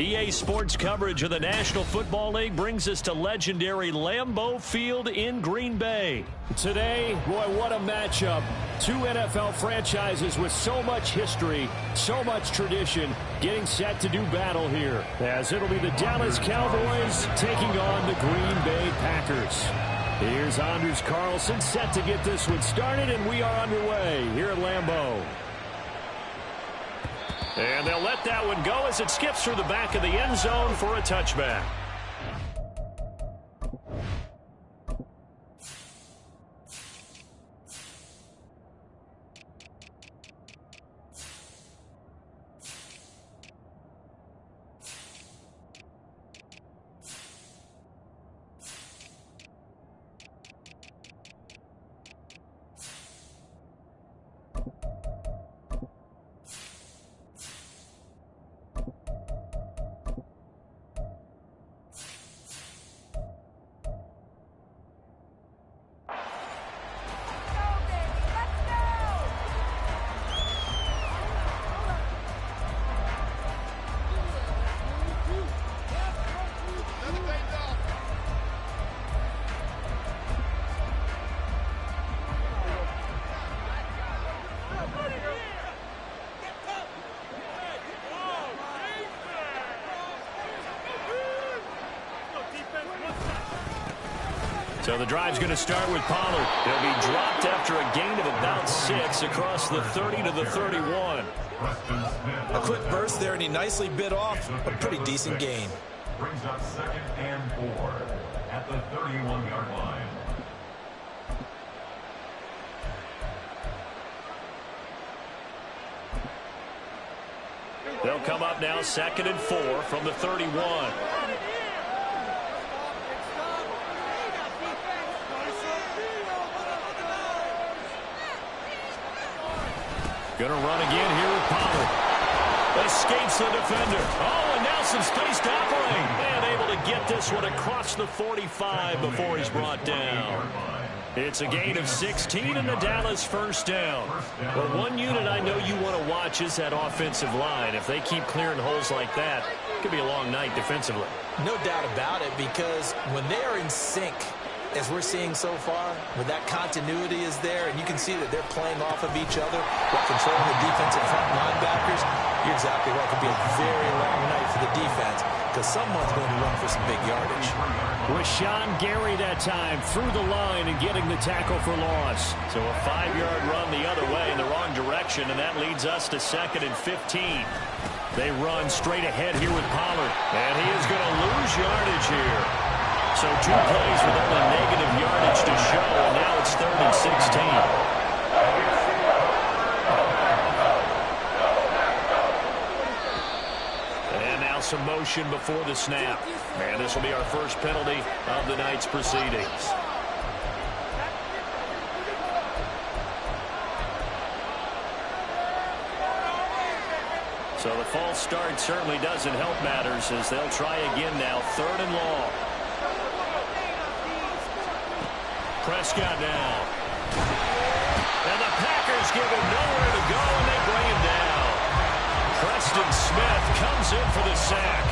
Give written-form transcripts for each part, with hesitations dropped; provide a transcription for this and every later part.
EA Sports coverage of the National Football League brings us to legendary Lambeau Field in Green Bay. Today, boy, what a matchup. Two NFL franchises with so much history, so much tradition, getting set to do battle here. As it'll be the Dallas Cowboys taking on the Green Bay Packers. Here's Anders Carlson set to get this one started, and we are underway here at Lambeau. And they'll let that one go as it skips through the back of the end zone for a touchback. So the drive's going to start with Pollard. He'll be dropped after a gain of about 6 across the 30 to the 31. A quick burst there, and he nicely bit off a pretty decent gain. Brings up 2nd and 4 at the 31-yard line. They'll come up now 2nd and 4 from the 31. Going to run again here with Pollard. Escapes the defender. Oh, and now some space to operate. And able to get this one across the 45 before he's brought down. It's a gain of 16 and the Dallas first down. Well, one unit I know you want to watch is that offensive line. If they keep clearing holes like that, it could be a long night defensively. No doubt about it, because when they are in sync, as we're seeing so far, when that continuity is there, and you can see that they're playing off of each other while controlling the defensive front linebackers, you're exactly right. It could be a very long night for the defense because someone's going to run for some big yardage. Rashawn Gary that time through the line and getting the tackle for loss. So a 5-yard run the other way in the wrong direction, and that leads us to 2nd and 15. They run straight ahead here with Pollard, and he is going to lose yardage here. So 2 plays with only negative yardage to show, and now it's 3rd and 16. And now some motion before the snap. And this will be our first penalty of the night's proceedings. So the false start certainly doesn't help matters as they'll try again now, 3rd and long. Prescott now. And the Packers give him nowhere to go, and they bring him down. Preston Smith comes in for the sack.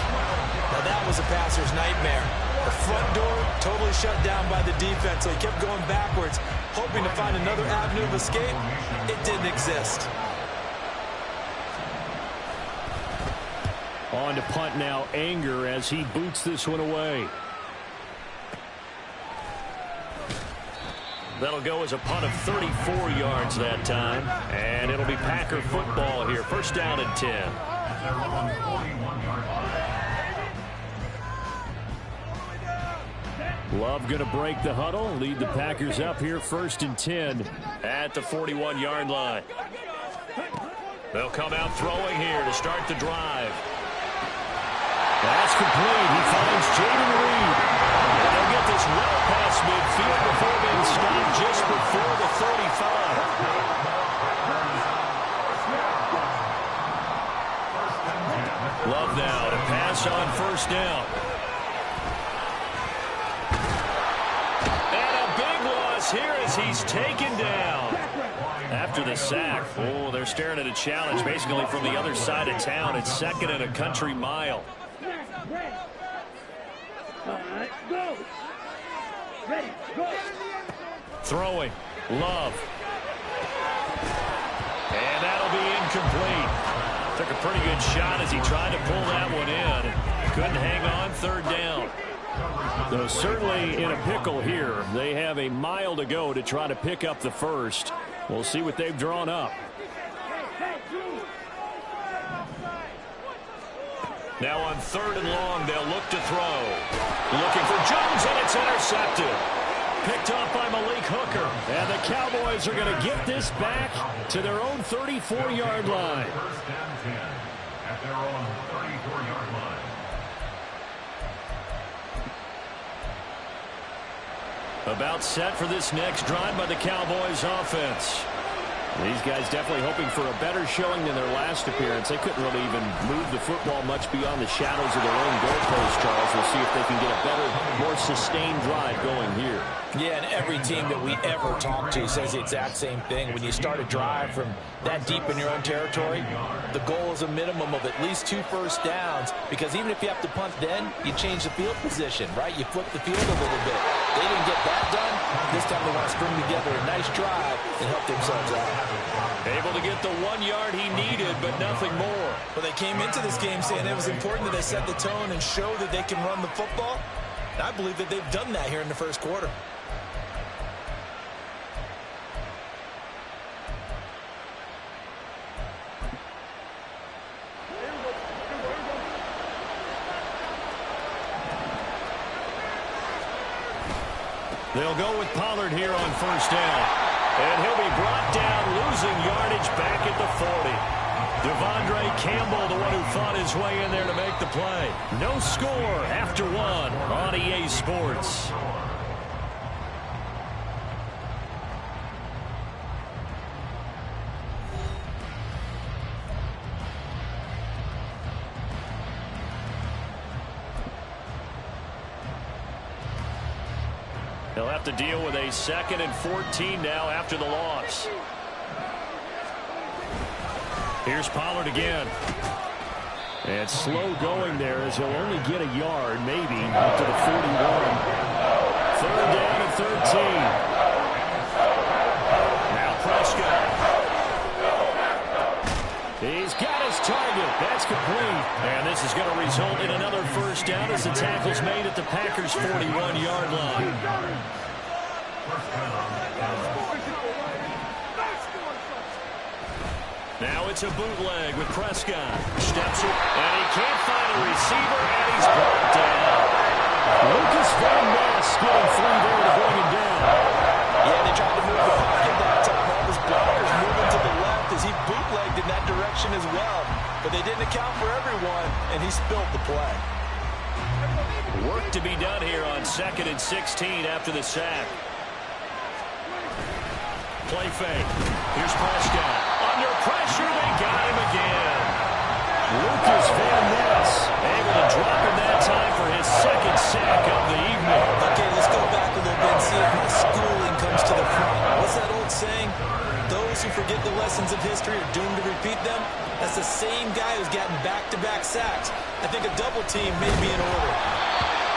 Now that was a passer's nightmare. The front door totally shut down by the defense, so he kept going backwards, hoping to find another avenue of escape. It didn't exist. On to punt now, Anger, as he boots this one away. That'll go as a punt of 34 yards that time. And it'll be Packer football here. 1st down and 10. Love going to break the huddle. Lead the Packers up here 1st and 10 at the 41-yard line. They'll come out throwing here to start the drive. That's complete. He finds Jaden Reed. And they'll get this well past midfield before being stopped just before the 35. Love now to pass on 1st down. And a big loss here as he's taken down. After the sack, oh, they're staring at a challenge basically from the other side of town. It's 2nd and a country mile. Throwing. Love. And that'll be incomplete. Took a pretty good shot as he tried to pull that one in. Couldn't hang on. Third down. So certainly in a pickle here. They have a mile to go to try to pick up the first. We'll see what they've drawn up. Now on 3rd and long, they'll look to throw. Looking for Jones, and it's intercepted. Picked off by Malik Hooker. And the Cowboys are going to get this back to their own 34-yard line. First and 10 at their own 34-yard line. About set for this next drive by the Cowboys offense. These guys definitely hoping for a better showing than their last appearance. They couldn't really even move the football much beyond the shadows of their own goalpost, Charles. We'll see if they can get a better, more sustained drive going here. Yeah, and every team that we ever talk to says the exact same thing. When you start a drive from that deep in your own territory, the goal is a minimum of at least 2 first downs, because even if you have to punt then, you change the field position, right? You flip the field a little bit. They didn't get that done. This time they want to string together a nice drive and help themselves out. Able to get the 1 yard he needed, but nothing more. Well, they came into this game saying it was important that they set the tone and show that they can run the football. And I believe that they've done that here in the first quarter. They'll go with Pollard here on 1st down. And he'll be brought down, losing yardage back at the 40. Devondre Campbell, the one who fought his way in there to make the play. No score after 1 on EA Sports. They'll have to deal with a 2nd and 14 now after the loss. Here's Pollard again. And slow going there as he'll only get a yard, maybe, up to the 41. 3rd down and 13. Now Prescott. He's got his target. That's complete. And this is going to result in another 1st down as the tackle's made at the Packers' 41-yard line. Now it's a bootleg with Prescott. Steps it, and he can't find a receiver, and he's brought down. Lucas Van Ness getting free there to bring him down. Yeah, they tried to move the pocket that time. All his blockers moving to the left as he bootlegged in that direction as well. But they didn't account for everyone, and he spilled the play. Work to be done here on 2nd and 16 after the sack. Play fake. Here's Prescott. Under pressure, they got him again. Lucas Van Ness able to drop him that time for his 2nd sack of the evening. Okay, let's go back a little bit and see if my schooling comes to the front. What's that old saying? Those who forget the lessons of history are doomed to repeat them. That's the same guy who's gotten back-to-back sacks. I think a double team may be in order.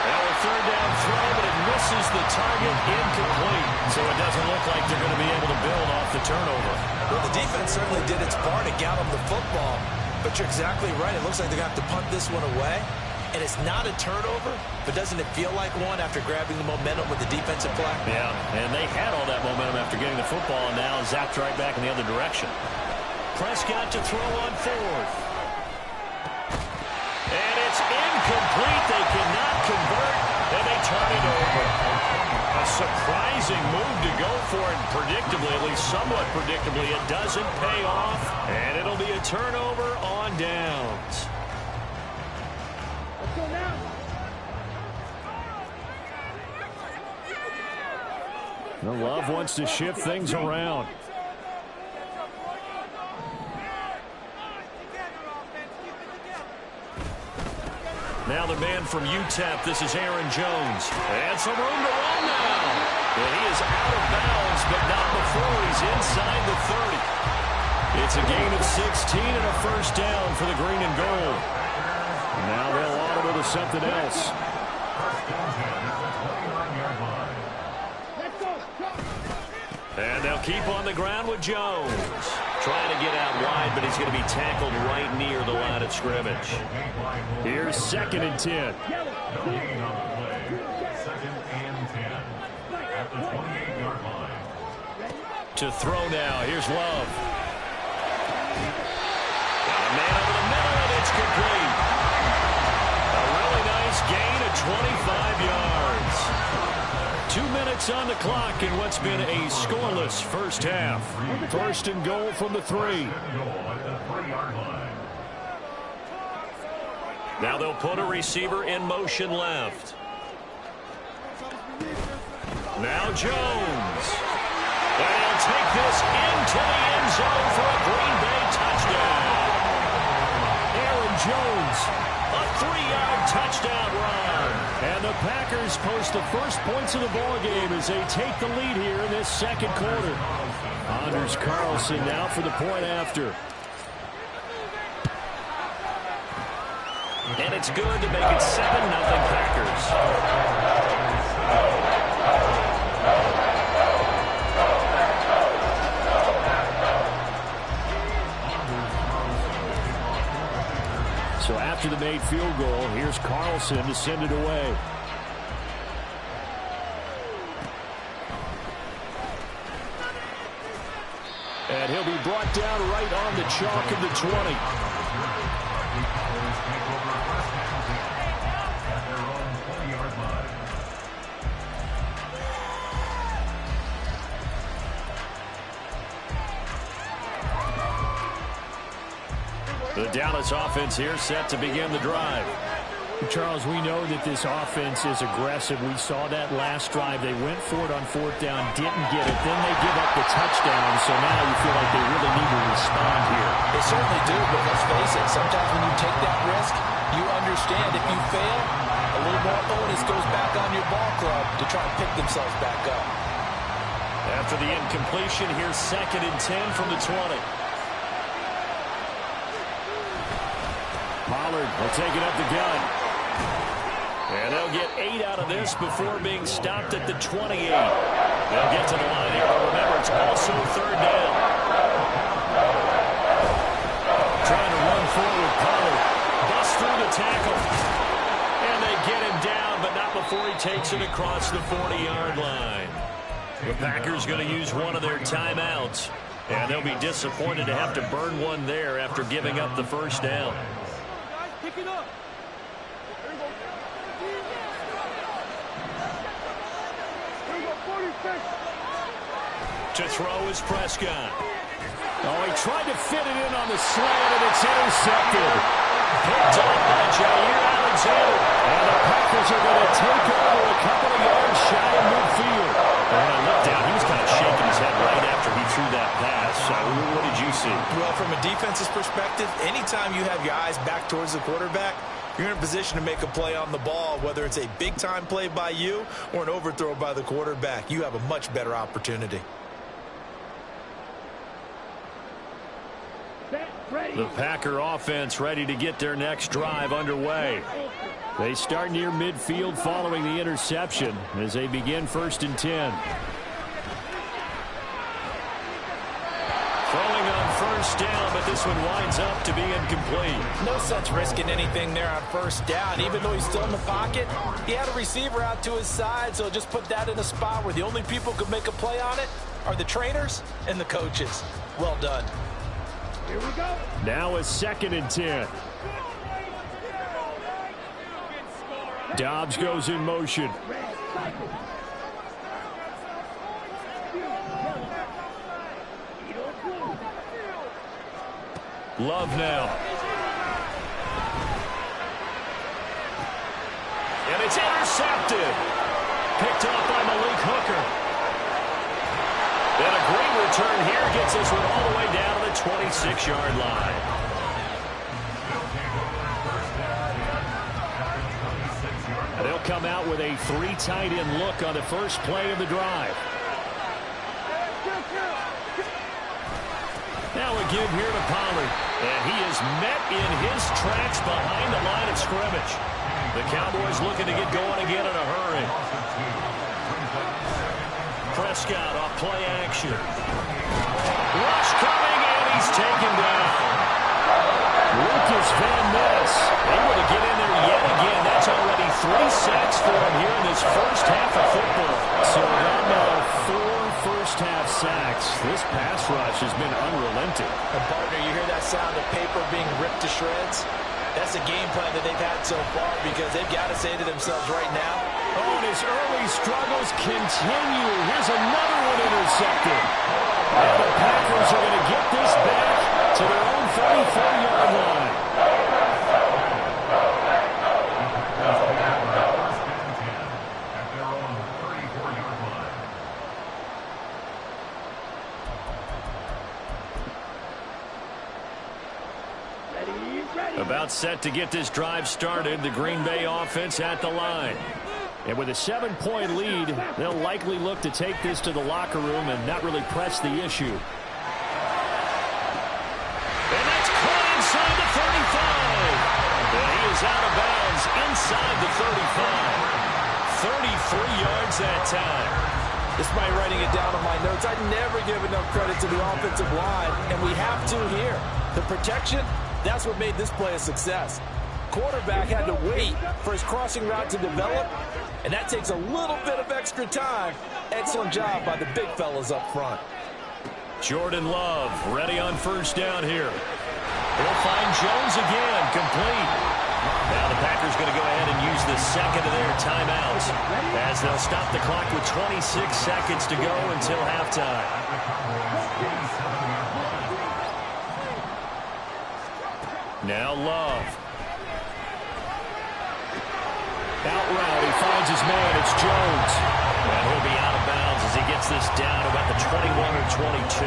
Now a 3rd down throw, but it misses the target, incomplete. So it doesn't look like they're going to be able to build off the turnover. Well, the defense certainly did its part to get them the football. But you're exactly right. It looks like they're going to have to punt this one away. And it's not a turnover, but doesn't it feel like one after grabbing the momentum with the defensive play? Yeah, and they had all that momentum after getting the football, and now zapped right back in the other direction. Prescott to throw on 4th. And it's incomplete. They cannot convert, and they turn it over. A surprising move to go for it, predictably, at least somewhat predictably. It doesn't pay off, and it'll be a turnover on downs. Let's go now. Love wants to shift things around. Now the man from UTEP, this is Aaron Jones. And some room to run now. And he is out of bounds, but not before he's inside the 30. It's a gain of 16 and a 1st down for the green and gold. Now they'll audible to something else. And they'll keep on the ground with Jones. Trying to get out wide, but he's going to be tackled right near the line of scrimmage. Here's 2nd and 10. To throw now. Here's Love. Got a man over the middle, and it's complete. A really nice gain of 25 yards. 2 minutes on the clock in what's been a scoreless first half. 1st and goal from the 3. Now they'll put a receiver in motion left. Now Jones. And he'll take this into the end zone for a Green Bay touchdown. Aaron Jones, a 3-yard touchdown run. And the Packers post the first points of the ballgame as they take the lead here in this 2nd quarter. Anders Carlson now for the point after. And it's good to make it 7-0 Packers. So after the made field goal, here's Carlson to send it away. And he'll be brought down right on the chalk of the 20. The Dallas offense here set to begin the drive. Charles, we know that this offense is aggressive. We saw that last drive. They went for it on 4th down, didn't get it. Then they give up the touchdown, so now you feel like they really need to respond here. They certainly do, but let's face it, sometimes when you take that risk, you understand if you fail, a little more onus goes back on your ball club to try to pick themselves back up. After the incompletion, here's 2nd and 10 from the 20. Pollard will take it up the gun. And they'll get 8 out of this before being stopped at the 28. They'll get to the line here, but remember, it's also 3rd down. Trying to run forward, Pollard. Busts through the tackle. And they get him down, but not before he takes it across the 40-yard line. The Packers going to use one of their timeouts. And they'll be disappointed to have to burn one there after giving up the 1st down. Pick it up. To throw is Prescott. Oh, he tried to fit it in on the slant, and it's intercepted. Picked up by Jair Alexander. And the Packers are going to take over a couple of yards shy of midfield. And when I looked down, he was kind of shaking his head right after he threw that pass. What did you see? Well, from a defense's perspective, anytime you have your eyes back towards the quarterback, you're in a position to make a play on the ball, whether it's a big-time play by you or an overthrow by the quarterback. You have a much better opportunity. The Packer offense ready to get their next drive underway. They start near midfield following the interception as they begin 1st and 10. Throwing on 1st down, but this one winds up to be incomplete. No sense risking anything there on 1st down. Even though he's still in the pocket, he had a receiver out to his side, so just put that in a spot where the only people who could make a play on it are the trainers and the coaches. Well done. Here we go. Now a 2nd and 10. Dobbs goes in motion. Love now. And it's intercepted. Picked off by Malik Hooker. And a great return here gets this one all the way down to the 26-yard line. And they'll come out with a 3 tight end look on the first play of the drive. Now a give here to Pollard. And he is met in his tracks behind the line of scrimmage. The Cowboys looking to get going again in a hurry. Prescott off play action. Rush coming, and he's taken down. Lucas Van Ness able to get in there yet again. That's already 3 sacks for him here in this first half of football. So now 4 first-half sacks. This pass rush has been unrelenting. And partner, you hear that sound of paper being ripped to shreds? That's the game plan that they've had so far because they've got to say to themselves right now, oh, and his early struggles continue. Here's another one intercepted. And the Packers are going to get this back to their own 34-yard line. About set to get this drive started. The Green Bay offense at the line. And with a 7-point lead, they'll likely look to take this to the locker room and not really press the issue. And that's caught inside the 35. And he is out of bounds inside the 35. 33 yards that time. Despite writing it down on my notes, I never give enough credit to the offensive line, and we have to here. The protection, that's what made this play a success. Quarterback had to wait for his crossing route to develop, and that takes a little bit of extra time. Excellent job by the big fellas up front. Jordan Love ready on first down here. He'll find Jones again, complete. Now the Packers going to go ahead and use the second of their timeouts as they'll stop the clock with 26 seconds to go until halftime. Now Love. Out route, he finds his man, it's Jones. And he'll be out of bounds as he gets this down about the 21 or 22.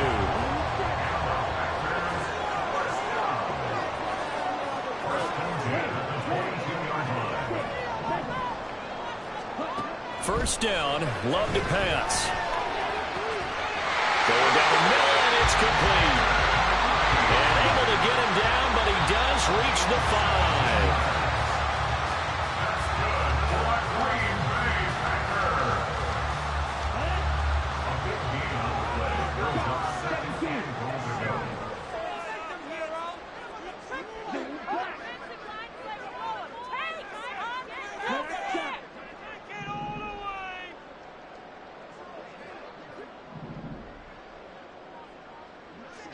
First down, Love to pass. Going down the middle, and it's complete. And able to get him down, but he does reach the 5.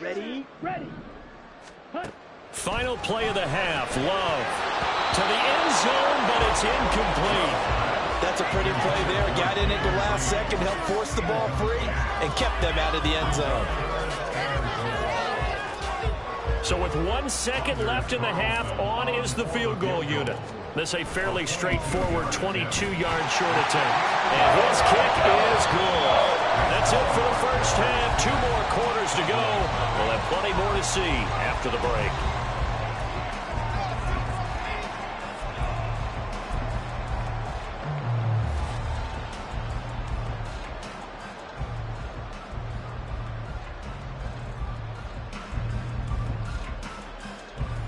Ready. Final play of the half. Love to the end zone, but it's incomplete. That's a pretty play there. Got in at the last second, helped force the ball free, and kept them out of the end zone. So with 1 second left in the half, on is the field goal unit. This a fairly straightforward 22-yard short attempt. And his kick is good. That's it for the first half. 2 more quarters to go. We'll have plenty more to see after the break.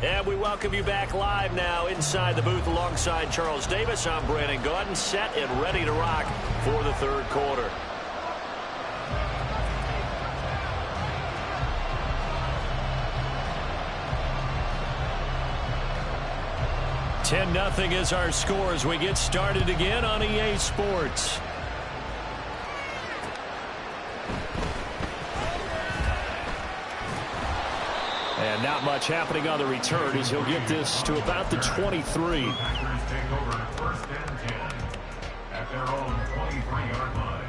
And we welcome you back live now inside the booth alongside Charles Davis. I'm Brandon Gaudin, set and ready to rock for the third quarter. $10-0 is our score as we get started again on EA Sports. And not much happening on the return as he'll get this to about the 23. Packers take over first and 10 at their own 23-yard line.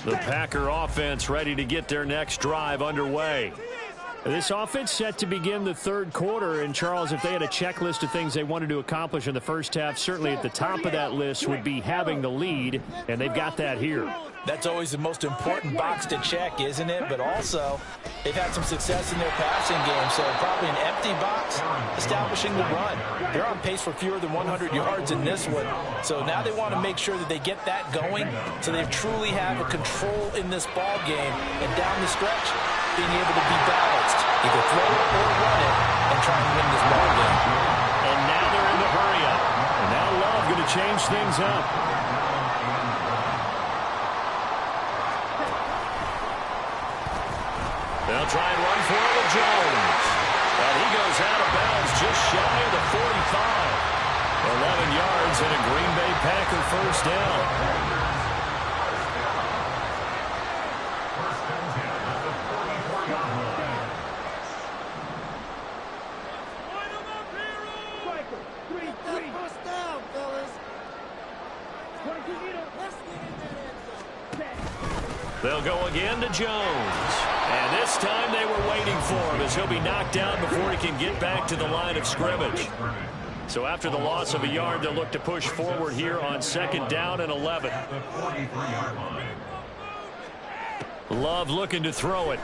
The Packer offense ready to get their next drive underway. This offense set to begin the third quarter. And, Charles, if they had a checklist of things they wanted to accomplish in the first half, certainly at the top of that list would be having the lead, and they've got that here. That's always the most important box to check, isn't it? But also, they've had some success in their passing game, so probably an empty box establishing the run. They're on pace for fewer than 100 yards in this one, so now they want to make sure that they get that going so they truly have a control in this ball game, and down the stretch, being able to be balanced, either throw it or run it, and try and win this ball change things up. They'll try and run for it with Jones. And he goes out of bounds just shy of the 45. 11 yards and a Green Bay Packer first down. They'll go again to Jones. And this time they were waiting for him as he'll be knocked down before he can get back to the line of scrimmage. So after the loss of a yard, they'll look to push forward here on 2nd down and 11. Love looking to throw it.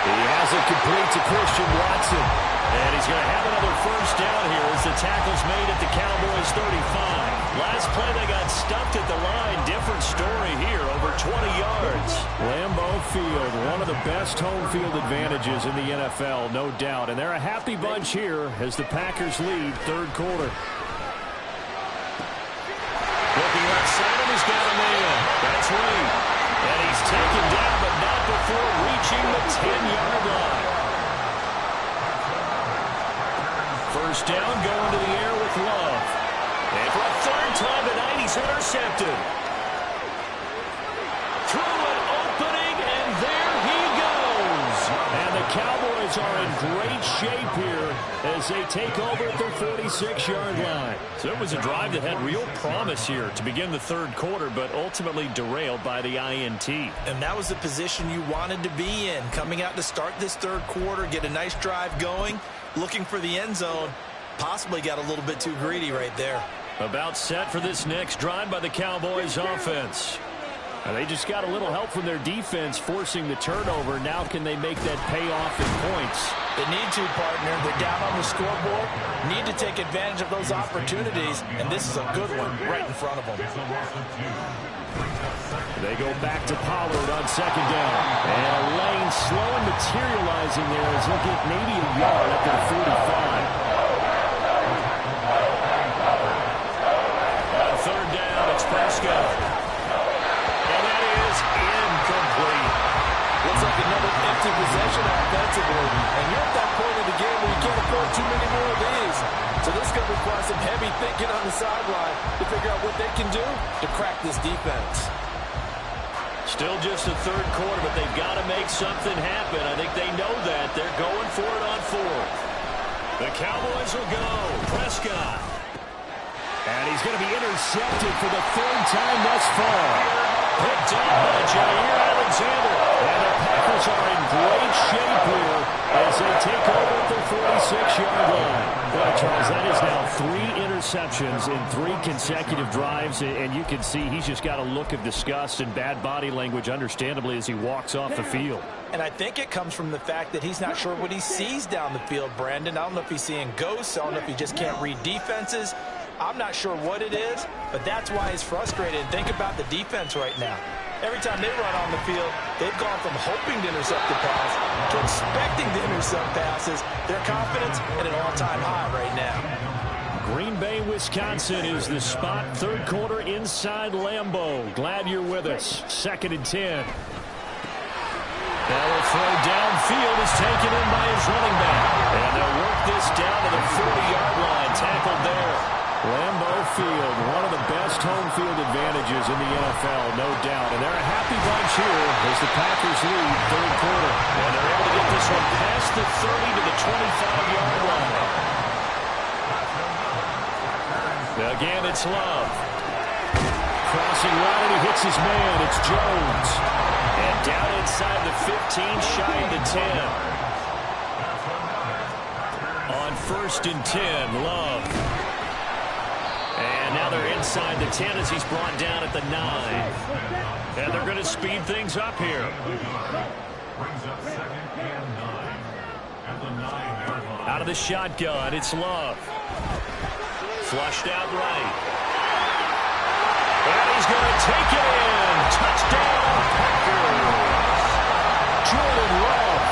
He has it complete to Christian Watson. And he's going to have another first down here as the tackle's made at the Cowboys' 35. Last play they got stuffed at the line. Different story here, over 20 yards. Lambeau Field, one of the best home field advantages in the NFL, no doubt. And they're a happy bunch here as the Packers lead 3rd quarter. Looking left side, and he's got a man. That's Reed. And he's taken down, but not before reaching the 10-yard line. First down, going to the air with Love. And for a 3rd time tonight, he's intercepted. Through an opening, and there he goes. And the Cowboys are in great shape here as they take over at their 46-yard line. So it was a drive that had real promise here to begin the 3rd quarter, but ultimately derailed by the INT. And that was the position you wanted to be in, coming out to start this 3rd quarter, get a nice drive going, looking for the end zone. Possibly got a little bit too greedy right there. About set for this next drive by the Cowboys offense. They just got a little help from their defense forcing the turnover. Now can they make that pay off in points? They need to, partner. They're down on the scoreboard. Need to take advantage of those opportunities, and this is a good one right in front of them. They go back to Pollard on 2nd down. And a lane slow and materializing there as he'll get maybe a yard up to the 45. On 3rd down, it's Prescott. And that is incomplete. Looks like another empty possession offensively. And you're at that point of the game where you can't afford too many more of these. So this is going to require some heavy thinking on the sideline to figure out what they can do to crack this defense. Still just the 3rd quarter, but they've got to make something happen. I think they know that. They're going for it on 4th. The Cowboys will go. Prescott. And he's going to be intercepted for the 3rd time thus far. Picked up by Jair Alexander. And the Packers are in great shape here as they take over at their 46-yard line. Well, Charles, that is now 3 interceptions in 3 consecutive drives, and you can see he's just got a look of disgust and bad body language, understandably, as he walks off the field. And I think it comes from the fact that he's not sure what he sees down the field, Brandon. I don't know if he's seeing ghosts. I don't know if he just can't read defenses. I'm not sure what it is, but that's why he's frustrated. And think about the defense right now. Every time they run on the field, they've gone from hoping to intercept the pass to expecting to intercept passes. Their confidence at an all-time high right now. Green Bay, Wisconsin is the spot. 3rd quarter inside Lambeau. Glad you're with us. 2nd and 10. Now a throw downfield is taken in by his running back. And they'll work this down to the 40-yard line. Tackled there. Lambeau Field, one of the best home field advantages in the NFL, no doubt. And they're a happy bunch here as the Packers lead 3rd quarter. And they're able to get this one past the 30 to the 25-yard line. Again, it's Love. Crossing right, and he hits his man. It's Jones. And down inside the 15, shy of the 10. On 1st and 10, Love. And now they're inside the 10 as he's brought down at the 9. And they're going to speed things up here. Out of the shotgun, it's Love. Flushed out right. And he's going to take it in. Touchdown, Packers. Jordan Love.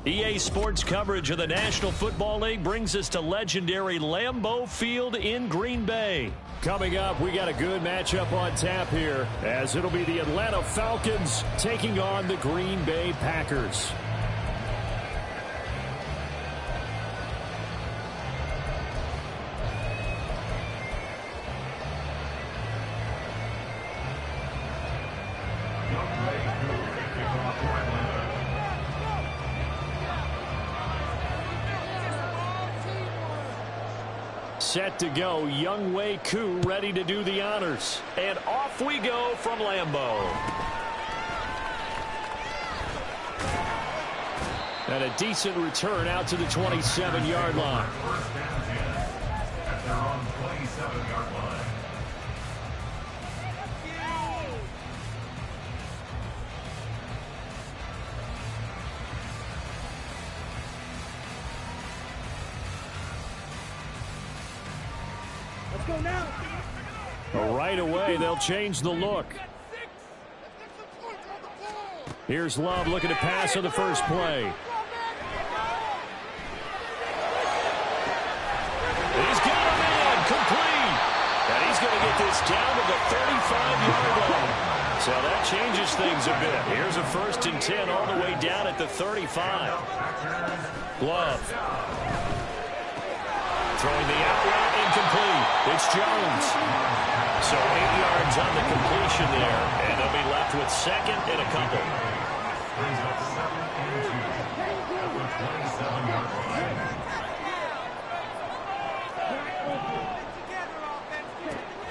EA Sports coverage of the National Football League brings us to legendary Lambeau Field in Green Bay. Coming up, we got a good matchup on tap here, as it'll be the Atlanta Falcons taking on the Green Bay Packers. Set to go, Young Wei Koo ready to do the honors. And off we go from Lambeau. And a decent return out to the 27-yard line. First down 10 at their own 27-yard line. Go now. Right away, they'll change the look. Here's Love looking to pass on the first play. He's got a man complete. And he's going to get this down to the 35-yard line. So that changes things a bit. Here's a 1st and 10 all the way down at the 35. Love. Throwing the out route, incomplete. It's Jones. So 8 yards on the completion there, and they'll be left with 2nd and a couple. Brings up 7th and 2 at the 27-yard line.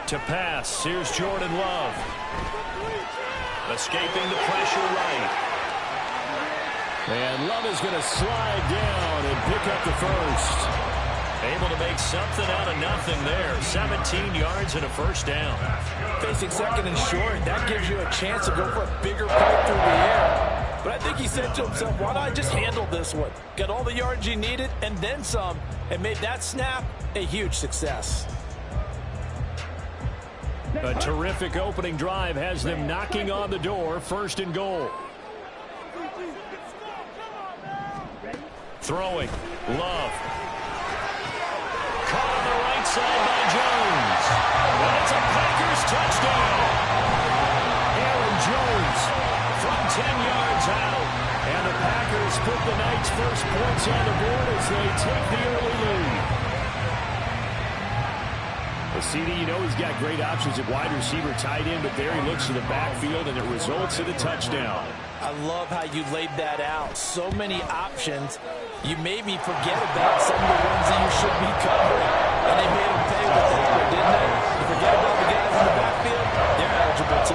To pass, here's Jordan Love. Escaping the pressure right. And Love is going to slide down and pick up the first. Able to make something out of nothing there. 17 yards and a first down. Facing 2nd and short, that gives you a chance to go for a bigger play through the air. But I think he said to himself, why not just handle this one? Got all the yards you needed and then some, and made that snap a huge success. A terrific opening drive has them knocking on the door. 1st and goal. Throwing. Love. Caught on the right side by Jones. And it's a Packers touchdown. Aaron Jones from 10 yards out. And the Packers put the night's first points on the board as they take the early lead. Well, CD, you know he's got great options at wide receiver, tight end, but there he looks to the backfield, and it results in a touchdown. I love how you laid that out. So many options. You maybe forget about some of the ones that you should be covering. And they made them pay with it, didn't they? You forget about the guys in eligible, too.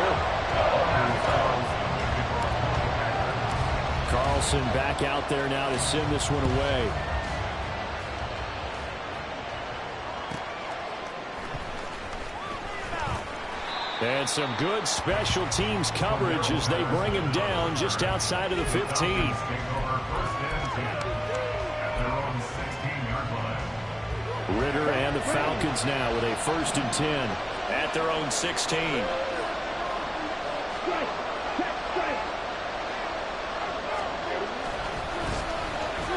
Carlson back out there now to send this one away. And some good special teams coverage as they bring him down just outside of the 15. Ritter and the Falcons now with a 1st and 10 at their own 16.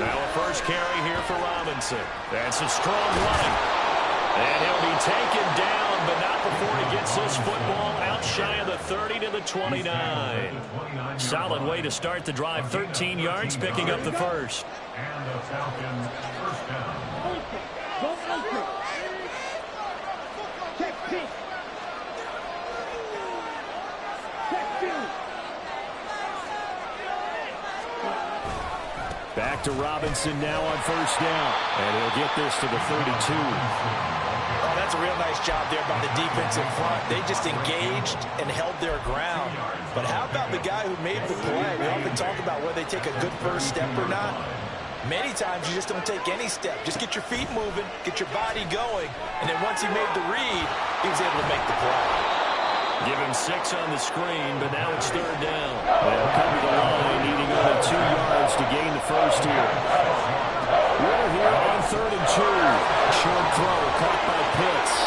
Now a first carry here for Robinson. That's a strong running. And he'll be taken down, but not before he gets this football out shy of the 30 to the 29. Solid way to start the drive. 13 yards, picking up the first. And the Falcons first down. Back to Robinson now on first down. And he'll get this to the 32. Oh, that's a real nice job there by the defense in front. They just engaged and held their ground. But how about the guy who made the play? We often talk about whether they take a good first step or not. Many times you just don't take any step. Just get your feet moving, get your body going, and then once he made the read, he was able to make the play. Give him 6 on the screen, but now it's 3rd down. They'll cover the line, needing only 2 yards to gain the first here. Ritter here on 3rd and 2. Short throw caught by Pitts.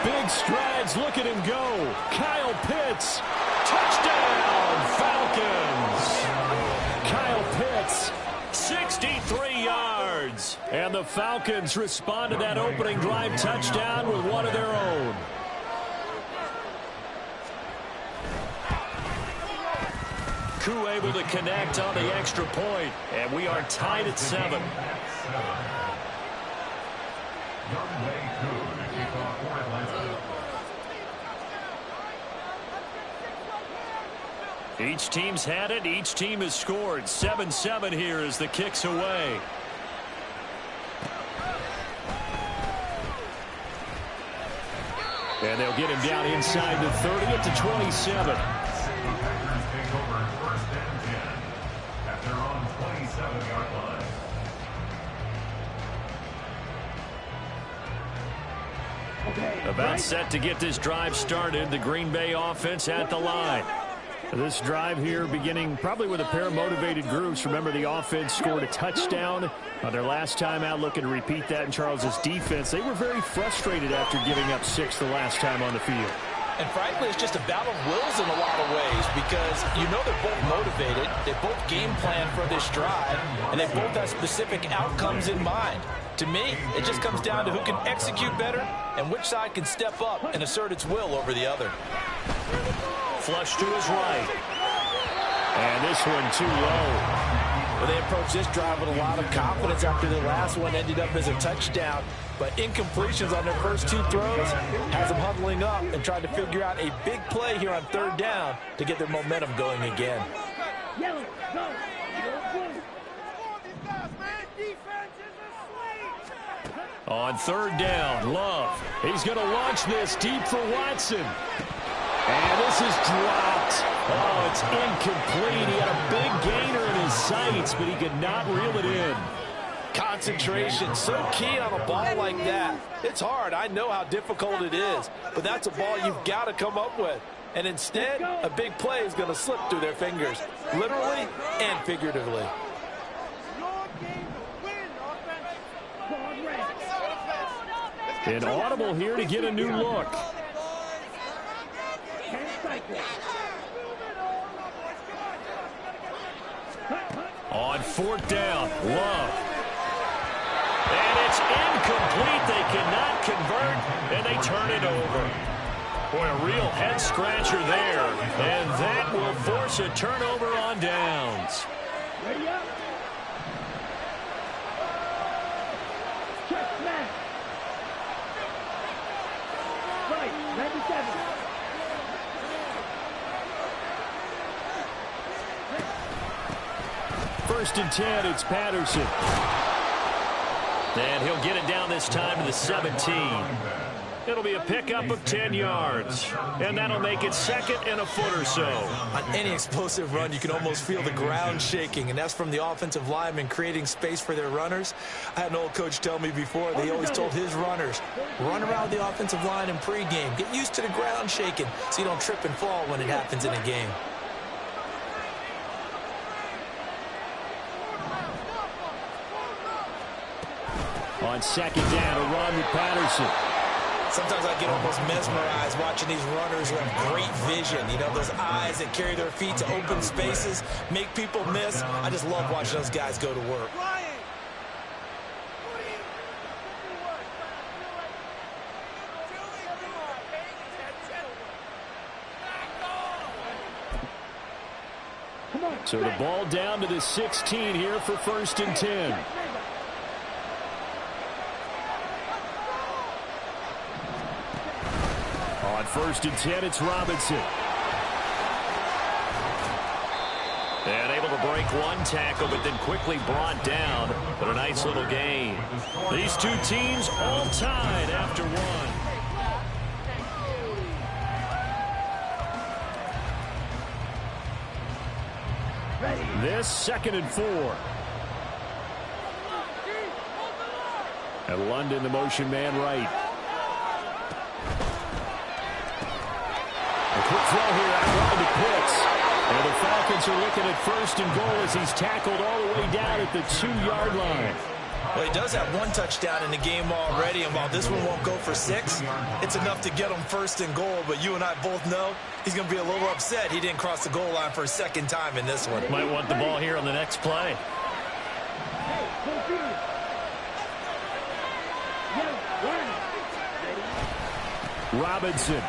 Big strides, look at him go. Kyle Pitts, touchdown, Falcons. Kyle Pitts, 63 yards. And the Falcons respond to that opening drive touchdown with one of their own. Koo able to connect on the extra point, and we are tied at 7. Each team's had it. Each team has scored. 7-7 here as the kick's away. And they'll get him down inside the 30 at the 27. About set to get this drive started. The Green Bay offense at the line. This drive here beginning probably with a pair of motivated groups. Remember, the offense scored a touchdown on their last time out, looking to repeat that in Charles's defense. They were very frustrated after giving up 6 the last time on the field. And frankly, it's just a battle of wills in a lot of ways because you know they're both motivated. They both game plan for this drive, and they both have specific outcomes in mind. To me, it just comes down to who can execute better and which side can step up and assert its will over the other. Flush to his right. And this one too low. Well, they approached this drive with a lot of confidence after the last one ended up as a touchdown. But incompletions on their first 2 throws has them huddling up and trying to figure out a big play here on 3rd down to get their momentum going again. On 3rd down, Love. He's going to launch this deep for Watson. And this is dropped. Oh, it's incomplete. He had a big gainer in his sights, but he could not reel it in. Concentration, so key on a ball like that. It's hard. I know how difficult it is, but that's a ball you've got to come up with. And instead, a big play is going to slip through their fingers, literally and figuratively. An audible here to get a new look. On 4th down, Love. And it's incomplete. They cannot convert, and they turn it over. Boy, a real head-scratcher there. And that will force a turnover on downs. Ready up. Check smash. Right, 97. First and 10, it's Patterson. And he'll get it down this time to the 17. It'll be a pickup of 10 yards. And that'll make it 2nd and a foot or so. On any explosive run, you can almost feel the ground shaking, and that's from the offensive linemen creating space for their runners. I had an old coach tell me before, they always told his runners, run around the offensive line in pregame. Get used to the ground shaking so you don't trip and fall when it happens in a game. On 2nd down, a run with Patterson. Sometimes I get almost mesmerized watching these runners who have great vision. You know, those eyes that carry their feet to open spaces, make people miss. I just love watching those guys go to work. So the ball down to the 16 here for 1st and 10. On 1st and 10, it's Robinson. And able to break one tackle, but then quickly brought down. But a nice little gain. These two teams all tied after one. This 2nd and 4. And London, the motion man right. A quick throw here outside to Pitts. And the Falcons are looking at 1st and goal as he's tackled all the way down at the 2-yard line. Well, he does have one touchdown in the game already, and while this one won't go for 6, it's enough to get him 1st and goal. But you and I both know he's going to be a little upset he didn't cross the goal line for a 2nd time in this one. Might want the ball here on the next play. Robinson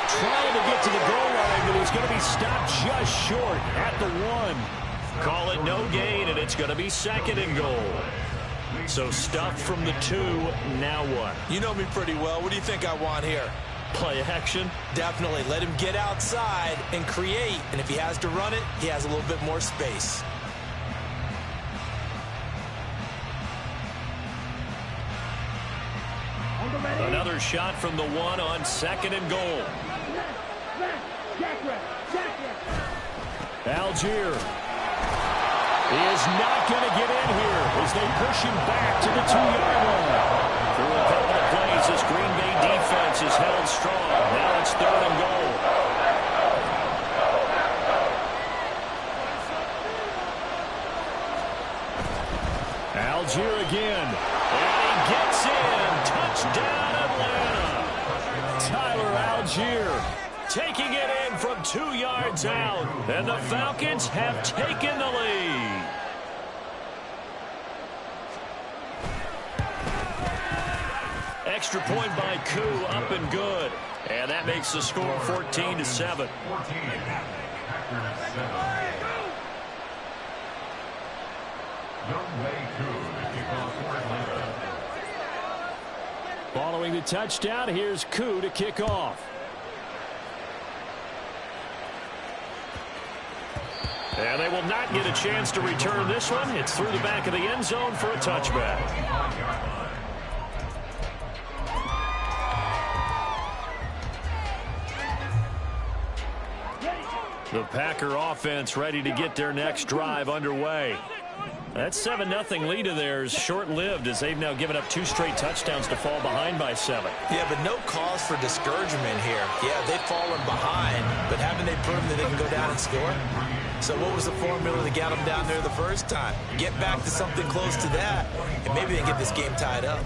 trying to get to the goal line, but he's going to be stopped just short at the 1. Call it no gain, and it's going to be 2nd and goal. So stuffed from the 2, now what? You know me pretty well. What do you think I want here? Play action? Definitely. Let him get outside and create, and if he has to run it, he has a little bit more space. Another shot from the 1 on 2nd and goal. Algier is not going to get in here as they push him back to the 2-yard line. Through a couple of plays, this Green Bay defense is held strong. Now it's 3rd and goal. Algier again. And he gets in. Touchdown, Atlanta. Tyler Algier taking it in from 2 yards out. And the Falcons have taken the lead. Extra point by Koo, up and good. And that makes the score 14-7. Following the touchdown, here's Koo to kick off. And they will not get a chance to return this one. It's through the back of the end zone for a touchback. The Packer offense ready to get their next drive underway. That 7-0 lead of theirs short-lived as they've now given up 2 straight touchdowns to fall behind by 7. Yeah, but no cause for discouragement here. Yeah, they've fallen behind, but haven't they proven that they can go down and score? So what was the formula that got them down there the first time? Get back to something close to that, and maybe they can get this game tied up.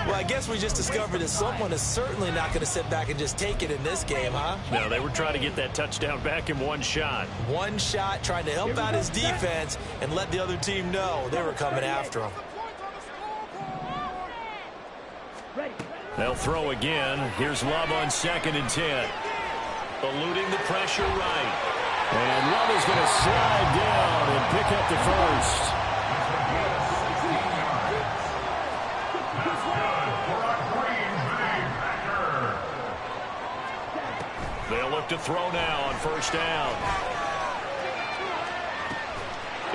Well, I guess we just discovered that someone is certainly not going to sit back and just take it in this game, huh? No, they were trying to get that touchdown back in one shot. One shot, trying to help out his defense and let the other team know they were coming after him. They'll throw again. Here's Love on 2nd and 10. Eluding the pressure right. And Love is going to slide down and pick up the first. They'll look to throw now on 1st down.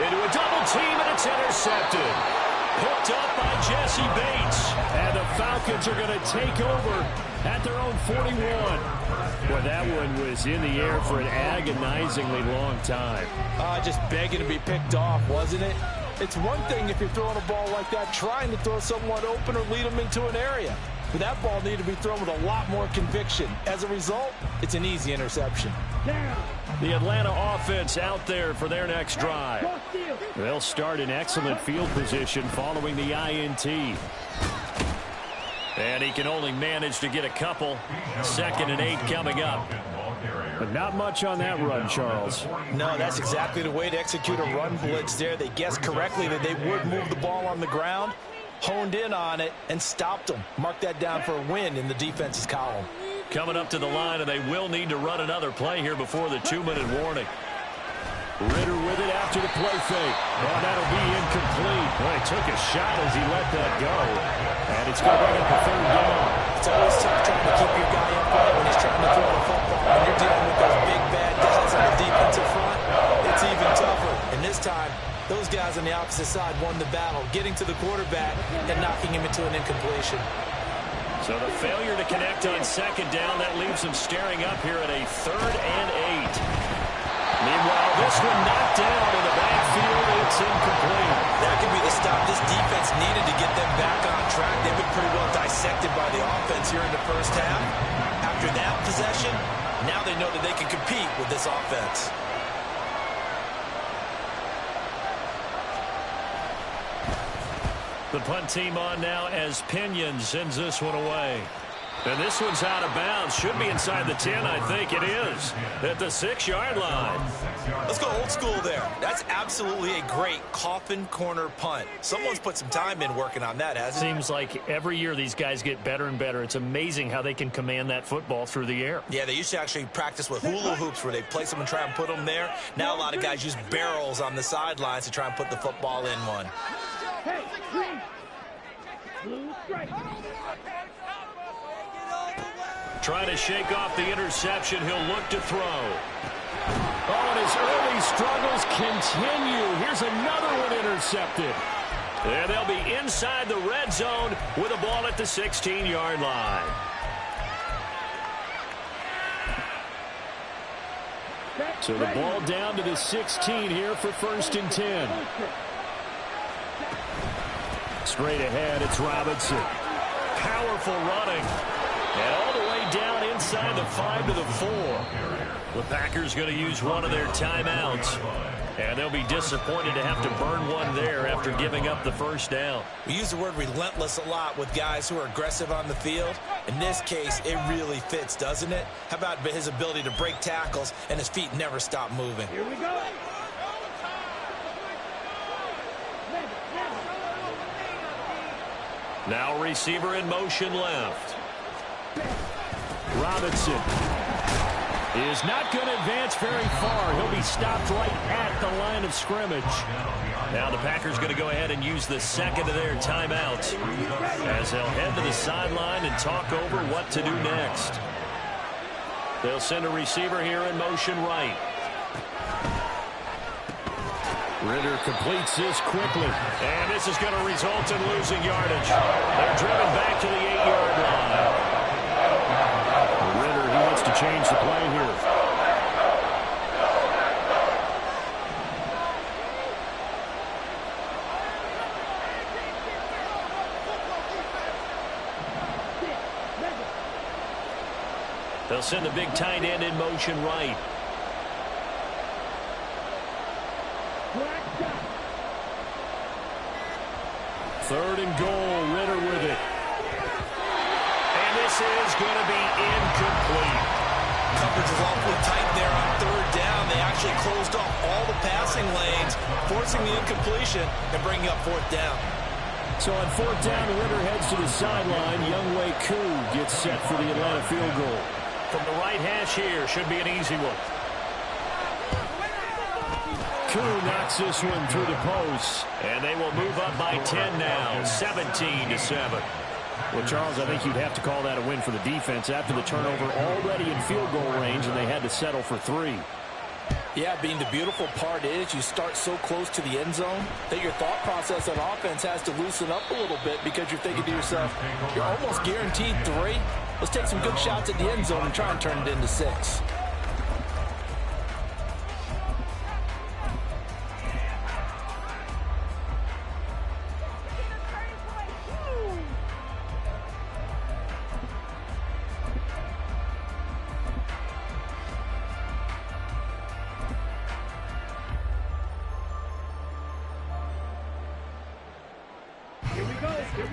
Into a double team, and it's intercepted. Picked up by Jesse Bates. And the Falcons are going to take over at their own 41. Well, that one was in the air for an agonizingly long time. Just begging to be picked off, wasn't it? It's one thing if you're throwing a ball like that, trying to throw someone open or lead them into an area. But that ball needed to be thrown with a lot more conviction. As a result, it's an easy interception. The Atlanta offense out there for their next drive. They'll start in excellent field position following the INT. And he can only manage to get a couple. 2nd and 8 coming up. But not much on that run, Charles. No, that's exactly the way to execute a run blitz there. They guessed correctly that they would move the ball on the ground, honed in on it, and stopped them. Mark that down for a win in the defense's column. Coming up to the line, and they will need to run another play here before the 2-minute warning. Ritter with it after the play fake. Oh, that'll be incomplete. Boy, he took a shot as he let that go. And it's going to bring up a 3rd down. It's always tough trying to keep your guy upright when he's trying to throw the football. When you're dealing with those big bad guys on the defensive front, it's even tougher. And this time, those guys on the opposite side won the battle, getting to the quarterback and knocking him into an incompletion. So the failure to connect on 2nd down, that leaves him staring up here at a 3rd and 8. Meanwhile, this one knocked down in the backfield. It's incomplete. That could be the stop this defense needed to get them back on track. They've been pretty well dissected by the offense here in the first half. After that possession, now they know that they can compete with this offense. The punt team on now as Pinion sends this one away. And this one's out of bounds. Should be inside the 10, I think it is. At the 6-yard line. Let's go old school there. That's absolutely a great coffin corner punt. Someone's put some time in working on that, hasn't it? Seems like every year these guys get better and better. It's amazing how they can command that football through the air. Yeah, they used to actually practice with hula hoops where they place them and try and put them there. Now a lot of guys use barrels on the sidelines to try and put the football in one. Hey, green. Blue strike. Trying to shake off the interception. He'll look to throw. Oh, and his early struggles continue. Here's another one intercepted. And they'll be inside the red zone with a ball at the 16-yard line. So the ball down to the 16 here for 1st and 10. Straight ahead, it's Robinson. Powerful running. And all the way down inside the 5 to the 4. The Packers going to use one of their timeouts. And they'll be disappointed to have to burn one there after giving up the 1st down. We use the word relentless a lot with guys who are aggressive on the field. In this case, it really fits, doesn't it? How about his ability to break tackles and his feet never stop moving? Here we go. Now receiver in motion left. Robinson is not going to advance very far. He'll be stopped right at the line of scrimmage. Now the Packers going to go ahead and use the 2nd of their timeouts as they'll head to the sideline and talk over what to do next. They'll send a receiver here in motion right. Ritter completes this quickly. And this is going to result in losing yardage. They're driven back to the 8-yard line. Ritter, he wants to change the play here. They'll send the big tight end in motion right. Third and goal, Ritter with it. And this is going to be incomplete. Coverage is awfully tight there on 3rd down. They actually closed off all the passing lanes, forcing the incompletion and bringing up 4th down. So on 4th down, Ritter heads to the sideline. Younghoe Koo gets set for the Atlanta field goal. From the right hash here, should be an easy one. Koo knocks this one through the post, and they will move up by 10 now, 17-7. Well, Charles, I think you'd have to call that a win for the defense after the turnover already in field goal range, and they had to settle for 3. Yeah, Bean, the beautiful part is you start so close to the end zone that your thought process on offense has to loosen up a little bit because you're thinking to yourself, you're almost guaranteed 3. Let's take some good shots at the end zone and try and turn it into 6.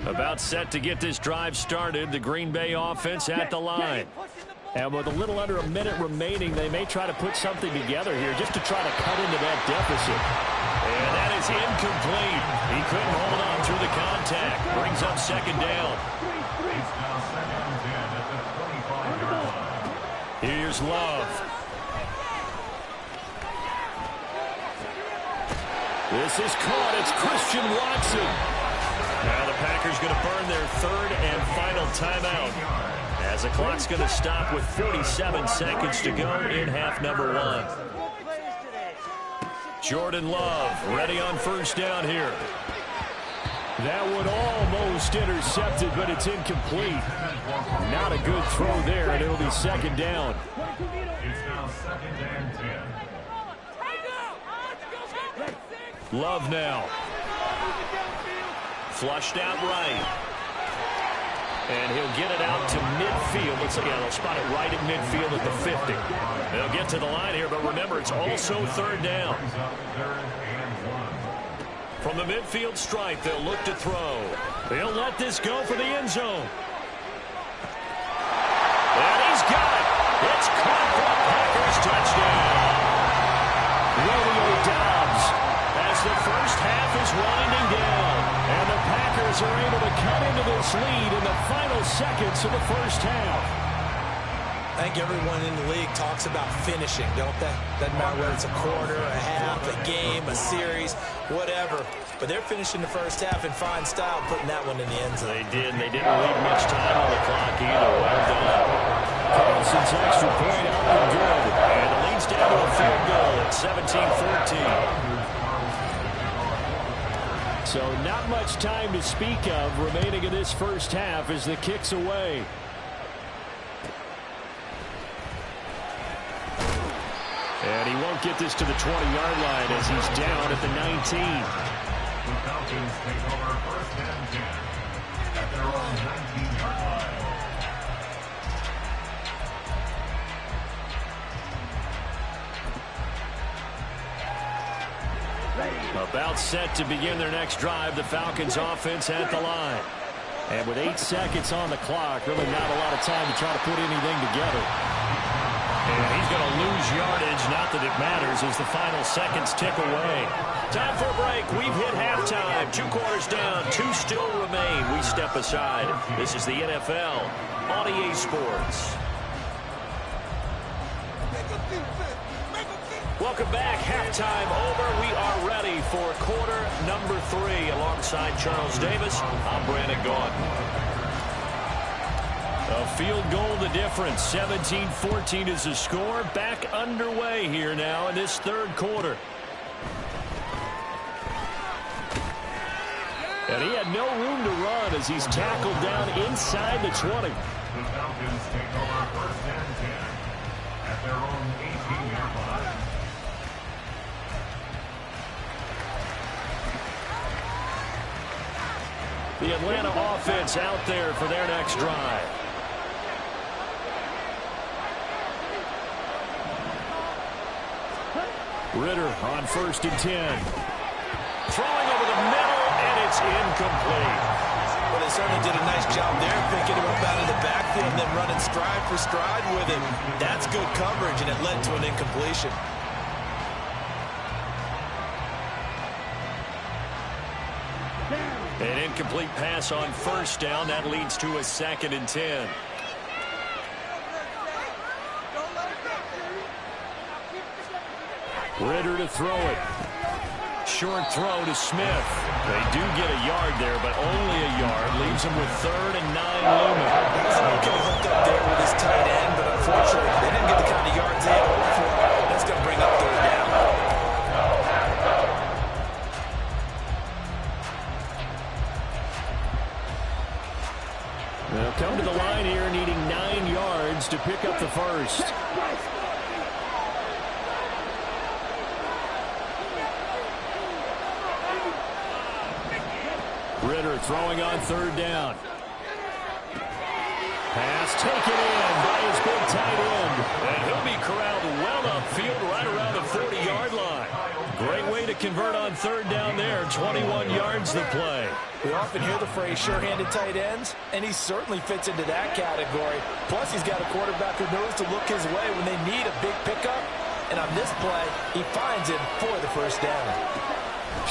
About set to get this drive started, the Green Bay offense at the line. And with a little under a minute remaining, they may try to put something together here just to try to cut into that deficit. And that is incomplete. He couldn't hold on through the contact. Brings up second down. It's now second and 10 at the 25-yard line. Here's Love. This is caught. It's Christian Watson. Now the Packers going to burn their third and final timeout as the clock's going to stop with 47 seconds to go in half number 1. Jordan Love ready on first down here. That one almost intercepted, but it's incomplete. Not a good throw there, and it'll be second down. It's now second and 10. Love now. Flushed out right. And he'll get it out to midfield. Looks like they'll spot it right at midfield at the 50. They'll get to the line here, but remember, it's also third down. From the midfield stripe, they'll look to throw. They'll let this go for the end zone. And he's got it. It's caught for a Packers touchdown. Romeo Doubs as the first half is winding down. And the Packers are able to cut into this lead in the final seconds of the first half. I think everyone in the league talks about finishing, don't they? Doesn't matter whether it's a quarter, a half, a game, a series, whatever. But they're finishing the first half in fine style, putting that one in the end zone. They did, and they didn't leave much time on the clock either. Well done. Carlson's extra point up and good. And it leads down to a field goal at 17-14. So not much time to speak of remaining in this first half as the kick's away. And he won't get this to the 20-yard line as he's down at the 19. The Falcons take over first and 10 at their own 19-yard line. About set to begin their next drive, the Falcons offense at the line. And with 8 seconds on the clock, really not a lot of time to try to put anything together. And he's going to lose yardage, not that it matters, as the final seconds tick away. Time for a break. We've hit halftime. 2 quarters down, 2 still remain. We step aside. This is the NFL on EA Sports. Welcome back. Halftime over. We are ready for quarter number 3. Alongside Charles Davis, I'm Brandon Gaudin. A field goal the difference. 17-14 is the score. Back underway here now in this third quarter. And he had no room to run as he's tackled down inside the 20. The Falcons take over first and 10 at their own 18-yard line. The Atlanta offense out there for their next drive. Ritter on first and 10. Throwing over the middle, and it's incomplete. Well, they certainly did a nice job there, picking him up out of the backfield and then running stride for stride with him. That's good coverage, and it led to an incompletion. An incomplete pass on first down. That leads to a second and 10. Ritter to throw it. Short throw to Smith. They do get a yard there, but only a yard. Leaves him with 3rd and 9 looming. Okay, hooked up there with his tight end, but unfortunately, they didn't get the kind of yards they had hoped for. That's going to bring up 3rd down. They'll come to the line here needing 9 yards to pick up the first. Ritter throwing on 3rd down. Pass taken in by his big tight end. And he'll be corralled well upfield right around the 40-yard line. Great way to convert on 3rd down there. 21 yards to play. We often hear the phrase sure-handed tight ends, and he certainly fits into that category. Plus, he's got a quarterback who knows to look his way when they need a big pickup. And on this play, he finds him for the first down.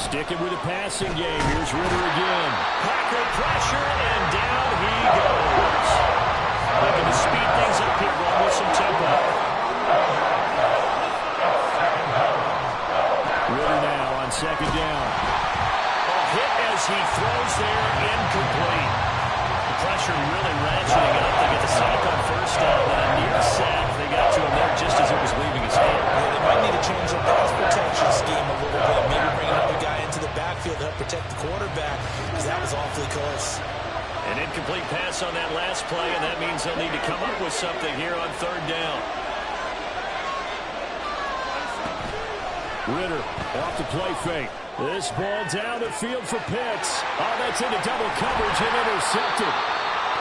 Sticking with the passing game. Here's Ritter again. Packer pressure, and down he goes. Looking to speed things up here, run with some tempo. Ritter now on 2nd down. A hit as he throws there, incomplete. The pressure really ratcheting up. They get the sack on 1st down, and a near sack. They got to him there just as it was leaving his hand. Yeah, they might need to change their pass protection scheme a little bit. Maybe bring another guy into the backfield to help protect the quarterback, because that was awfully close. An incomplete pass on that last play, and that means they'll need to come up with something here on 3rd down. Ritter off the play fake. This ball down the field for Pitts. Oh, that's into double coverage and intercepted.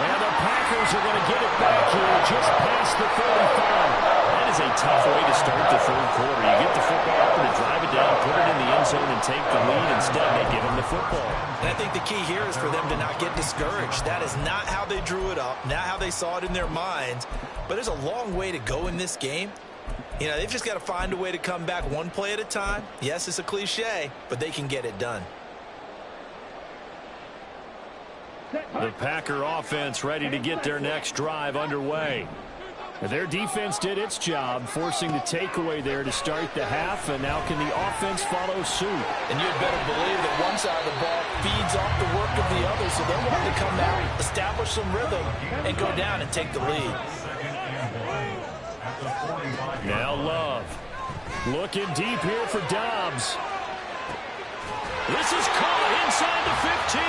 And the Packers are going to get it back here just past the 35. That is a tough way to start the 3rd quarter. You get the football up and drive it down, put it in the end zone, and take the lead. Instead, they give them the football. And I think the key here is for them to not get discouraged. That is not how they drew it up, not how they saw it in their minds. But there's a long way to go in this game. You know, they've just got to find a way to come back one play at a time. Yes, it's a cliche, but they can get it done. The Packer offense ready to get their next drive underway. Their defense did its job, forcing the takeaway there to start the half, and now can the offense follow suit? And you'd better believe that one side of the ball feeds off the work of the other, so they'll want to come out, establish some rhythm, and go down and take the lead. Now Love. Looking deep here for Dobbs. This is caught inside the 15.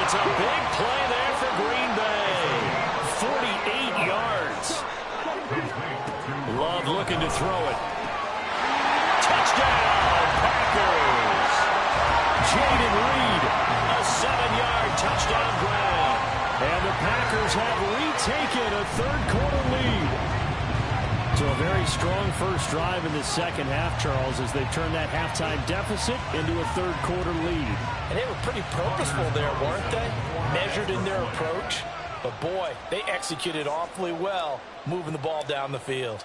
It's a big play there for Green Bay. 48 yards. Love looking to throw it. Touchdown, Packers. Jaden Reed, a 7-yard touchdown grab. And the Packers have retaken a 3rd quarter lead. So a very strong first drive in the 2nd half, Charles, as they turn that halftime deficit into a 3rd quarter lead. And they were pretty purposeful there, weren't they? Measured in their approach. But boy, they executed awfully well, moving the ball down the field.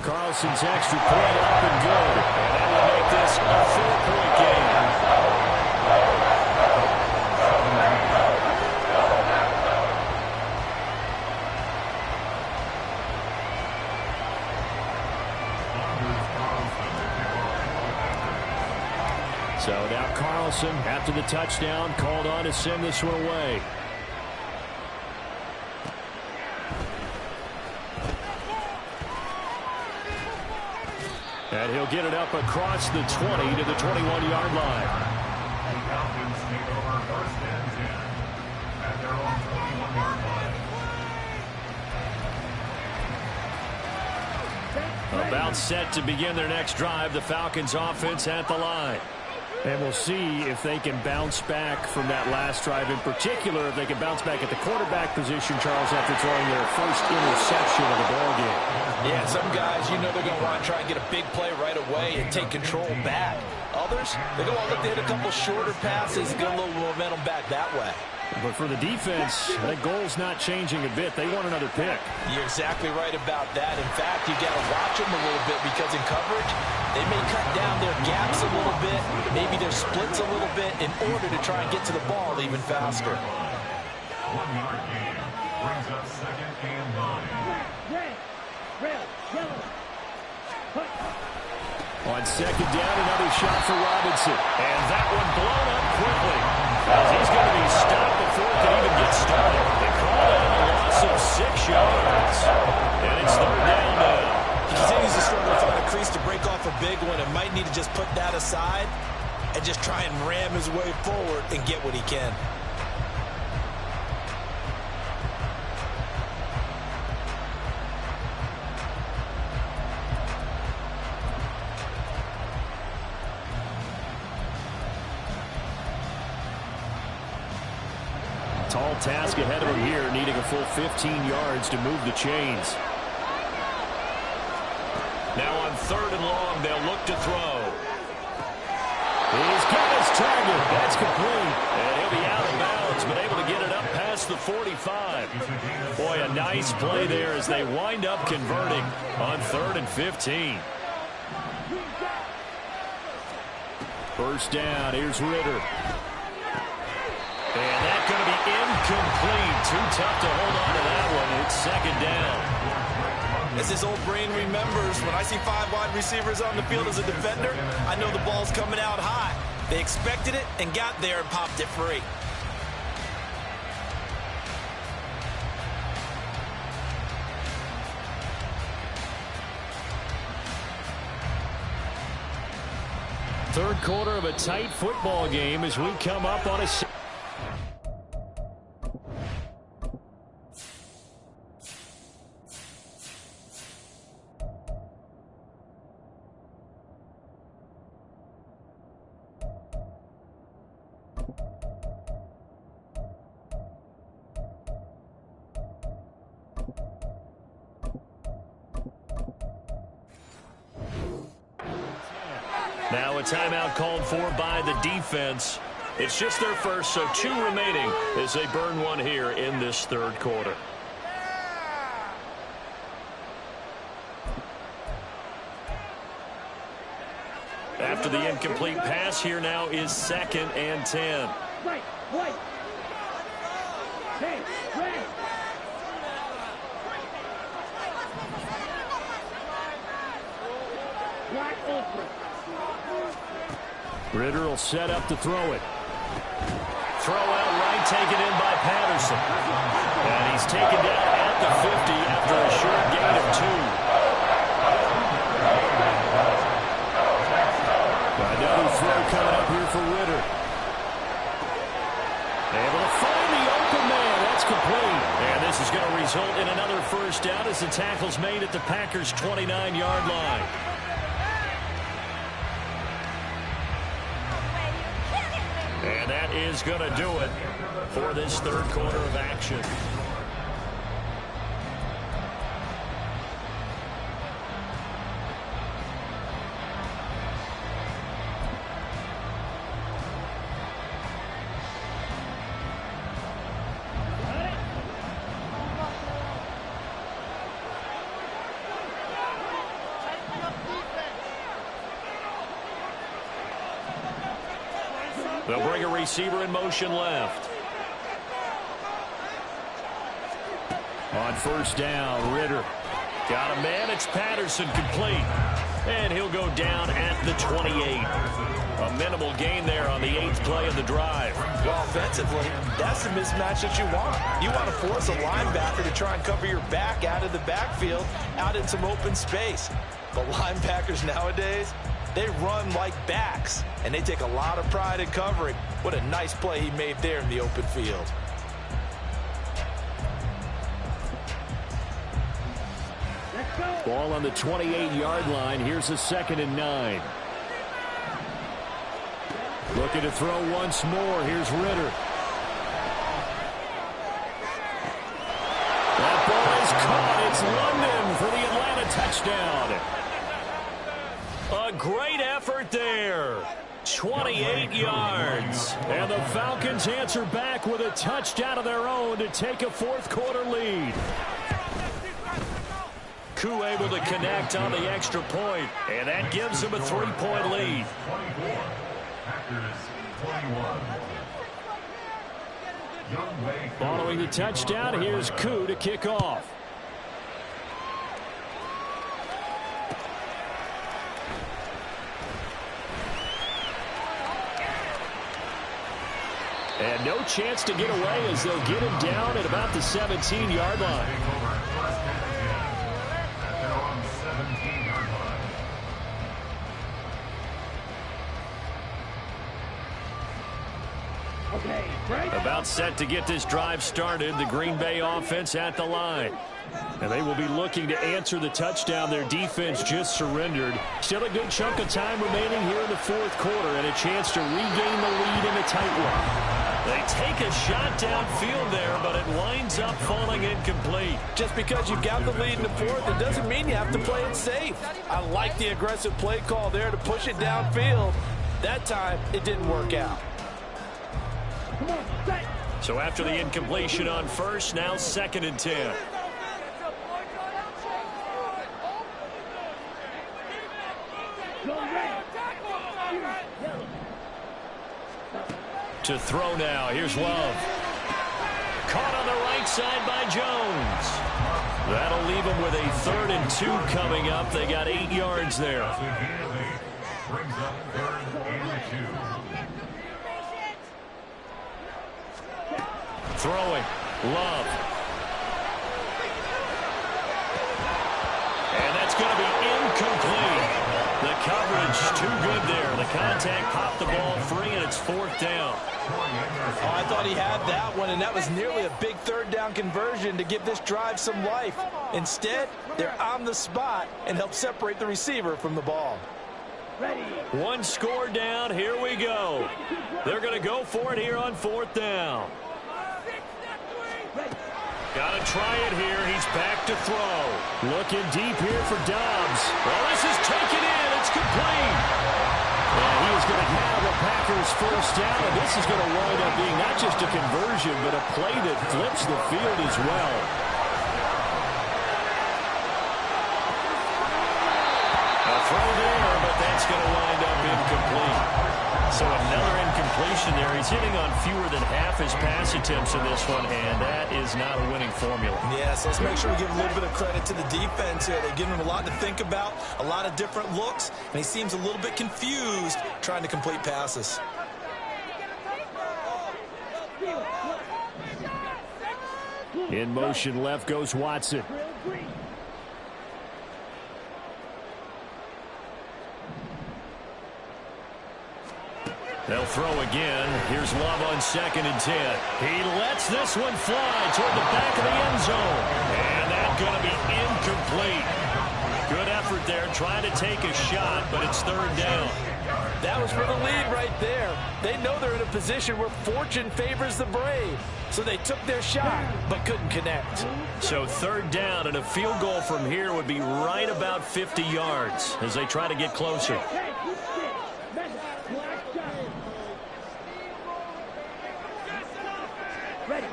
Carlson's extra point up and good. And that will make this a 4-point game. So now Carlson, after the touchdown, called on to send this one away. And he'll get it up across the 20 to the 21-yard line. The Falcons take over 1st and 10 at their own 21-yard line. About set to begin their next drive. The Falcons offense at the line. And we'll see if they can bounce back from that last drive. In particular, if they can bounce back at the quarterback position, Charles, after throwing their first interception of the ballgame. Yeah, some guys, you know they're going to want to try and get a big play right away and take control back. Others, they're going to want to look to hit a couple shorter passes and get a little momentum back that way. But for the defense, that goal's not changing a bit. They want another pick. You're exactly right about that. In fact, you got to watch them a little bit because in coverage, they may cut down their gaps a little bit, maybe their splits a little bit in order to try and get to the ball even faster. 1-yard gain brings up 2nd and 9. Red, yellow. On 2nd down, another shot for Robinson. And that one blown up quickly. As he's going to be stopped before it can even get started. They call it a loss of 6 yards. And it's 3rd down now. He continues to struggle to find a crease to break off a big one and might need to just put that aside. and just try and ram his way forward and get what he can. Tall task ahead of him here, needing a full 15 yards to move the chains. Now on 3rd and long, they'll look to throw. He's got his target. That's complete. And he'll be out of bounds, but able to get it up past the 45. Boy, a nice play there as they wind up converting on 3rd and 15. First down, here's Ritter. And that's going to be incomplete. Too tough to hold on to that one. It's 2nd down. As his old brain remembers, when I see 5 wide receivers on the field as a defender, I know the ball's coming out high. They expected it and got there and popped it free. Third quarter of a tight football game as we come up on a... Now a timeout called for by the defense. It's just their first, so 2 remaining as they burn one here in this 3rd quarter. After the incomplete pass, here now is 2nd and 10. Right. Hey, red. Black open. Ritter will set up to throw it. Throw out right, taken in by Patterson. And he's taken down at the 50 after a short gain of 2. Another throw coming up here for Ritter. Able to find the open man. That's complete. And this is going to result in another first down as the tackle's made at the Packers' 29-yard line. And that is going to do it for this 3rd quarter of action. They'll bring a receiver in motion left. On first down, Ritter. Got a man. It's Patterson, complete. And he'll go down at the 28. A minimal gain there on the 8th play of the drive. Well, offensively, that's the mismatch that you want. You want to force a linebacker to try and cover your back out of the backfield, out in some open space. But linebackers nowadays, they run like backs, and they take a lot of pride in covering. What a nice play he made there in the open field. Ball on the 28-yard line. Here's a 2nd and 9. Looking to throw once more. Here's Ritter. That ball is caught. It's London for the Atlanta touchdown. A great effort there. 28 yards. And the Falcons answer back with a touchdown of their own to take a 4th quarter lead. Koo able to connect on the extra point, and that gives him a 3-point lead. Following the touchdown, here's Koo to kick off. And no chance to get away as they'll get him down at about the 17-yard line. Okay, break. About set to get this drive started, the Green Bay offense at the line. And they will be looking to answer the touchdown their defense just surrendered. Still a good chunk of time remaining here in the fourth quarter and a chance to regain the lead in a tight one. They take a shot downfield there, but it winds up falling incomplete. Just because you've got the lead in the fourth, it doesn't mean you have to play it safe. I like the aggressive play call there to push it downfield. That time, it didn't work out. Come on, set. So after the incompletion on first, now 2nd and 10. Go red. To throw now. Here's Love. Caught on the right side by Jones. That'll leave him with a 3rd and 2 coming up. They got 8 yards there. Brings up 3rd and 2. Throwing. Love. And that's going to be incomplete. The coverage too good there. The contact popped the ball free, and it's 4th down. Oh, I thought he had that one, and that was nearly a big 3rd down conversion to give this drive some life. Instead, they're on the spot and help separate the receiver from the ball. Ready. One score down. Here we go. They're going to go for it here on 4th down. Got to try it here. He's back to throw. Looking deep here for Dobbs. Well, this is taken in. It's complete. And he is going to have the Packers first down. And this is going to wind up being not just a conversion, but a play that flips the field as well. A throw there, but that's going to wind up incomplete. So another incompletion there. He's hitting on fewer than half his pass attempts in this one, and that is not a winning formula. Yes, let's make sure we give a little bit of credit to the defense here. They've given him a lot to think about, a lot of different looks, and he seems a little bit confused trying to complete passes. In motion left goes Watson. They'll throw again. Here's Love on 2nd and 10. He lets this one fly toward the back of the end zone. And that's going to be incomplete. Good effort there, trying to take a shot, but it's 3rd down. That was for the lead right there. They know they're in a position where fortune favors the brave. So they took their shot, but couldn't connect. So 3rd down, and a field goal from here would be right about 50 yards as they try to get closer.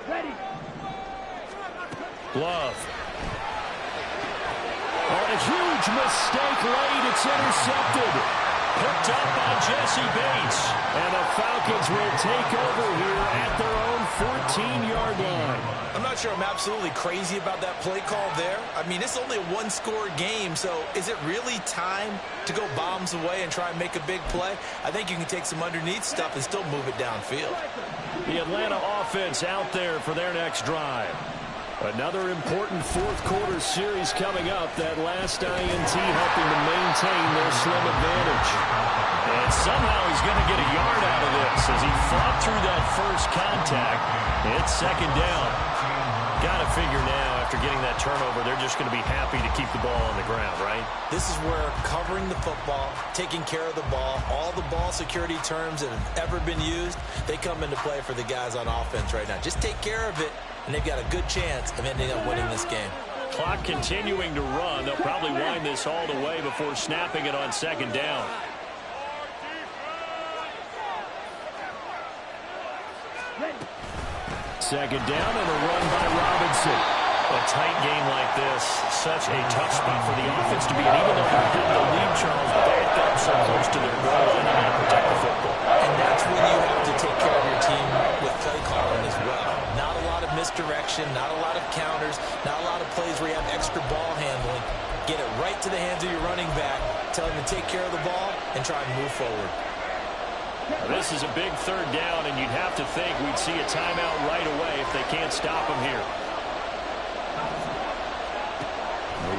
Ready. Love. Oh, a huge mistake late. It's intercepted. Picked up by Jesse Bates. And the Falcons will take over here at their own 14-yard line. I'm not sure I'm absolutely crazy about that play call there. I mean, it's only a one-score game, so is it really time to go bombs away and try and make a big play? I think you can take some underneath stuff and still move it downfield. The Atlanta offense out there for their next drive. Another important fourth quarter series coming up. That last INT helping to maintain their slim advantage. And somehow he's going to get a yard out of this as he fought through that first contact. It's 2nd down. Got to figure now, after getting that turnover, they're just going to be happy to keep the ball on the ground, right? This is where covering the football, taking care of the ball, all the ball security terms that have ever been used, they come into play for the guys on offense right now. Just take care of it, and they've got a good chance of ending up winning this game. Clock continuing to run. They'll probably wind this all the way before snapping it on 2nd down. Second down and a run by Robinson. A tight game like this, such a tough spot for the offense to be in. Even though they have the lead, Charles, backed up so close to their goal, and they're going to protect the football. And that's when you have to take care of your team with play calling as well. Not a lot of misdirection, not a lot of counters, not a lot of plays where you have extra ball handling. Get it right to the hands of your running back, tell him to take care of the ball, and try and move forward. This is a big 3rd down, and you'd have to think we'd see a timeout right away if they can't stop him here.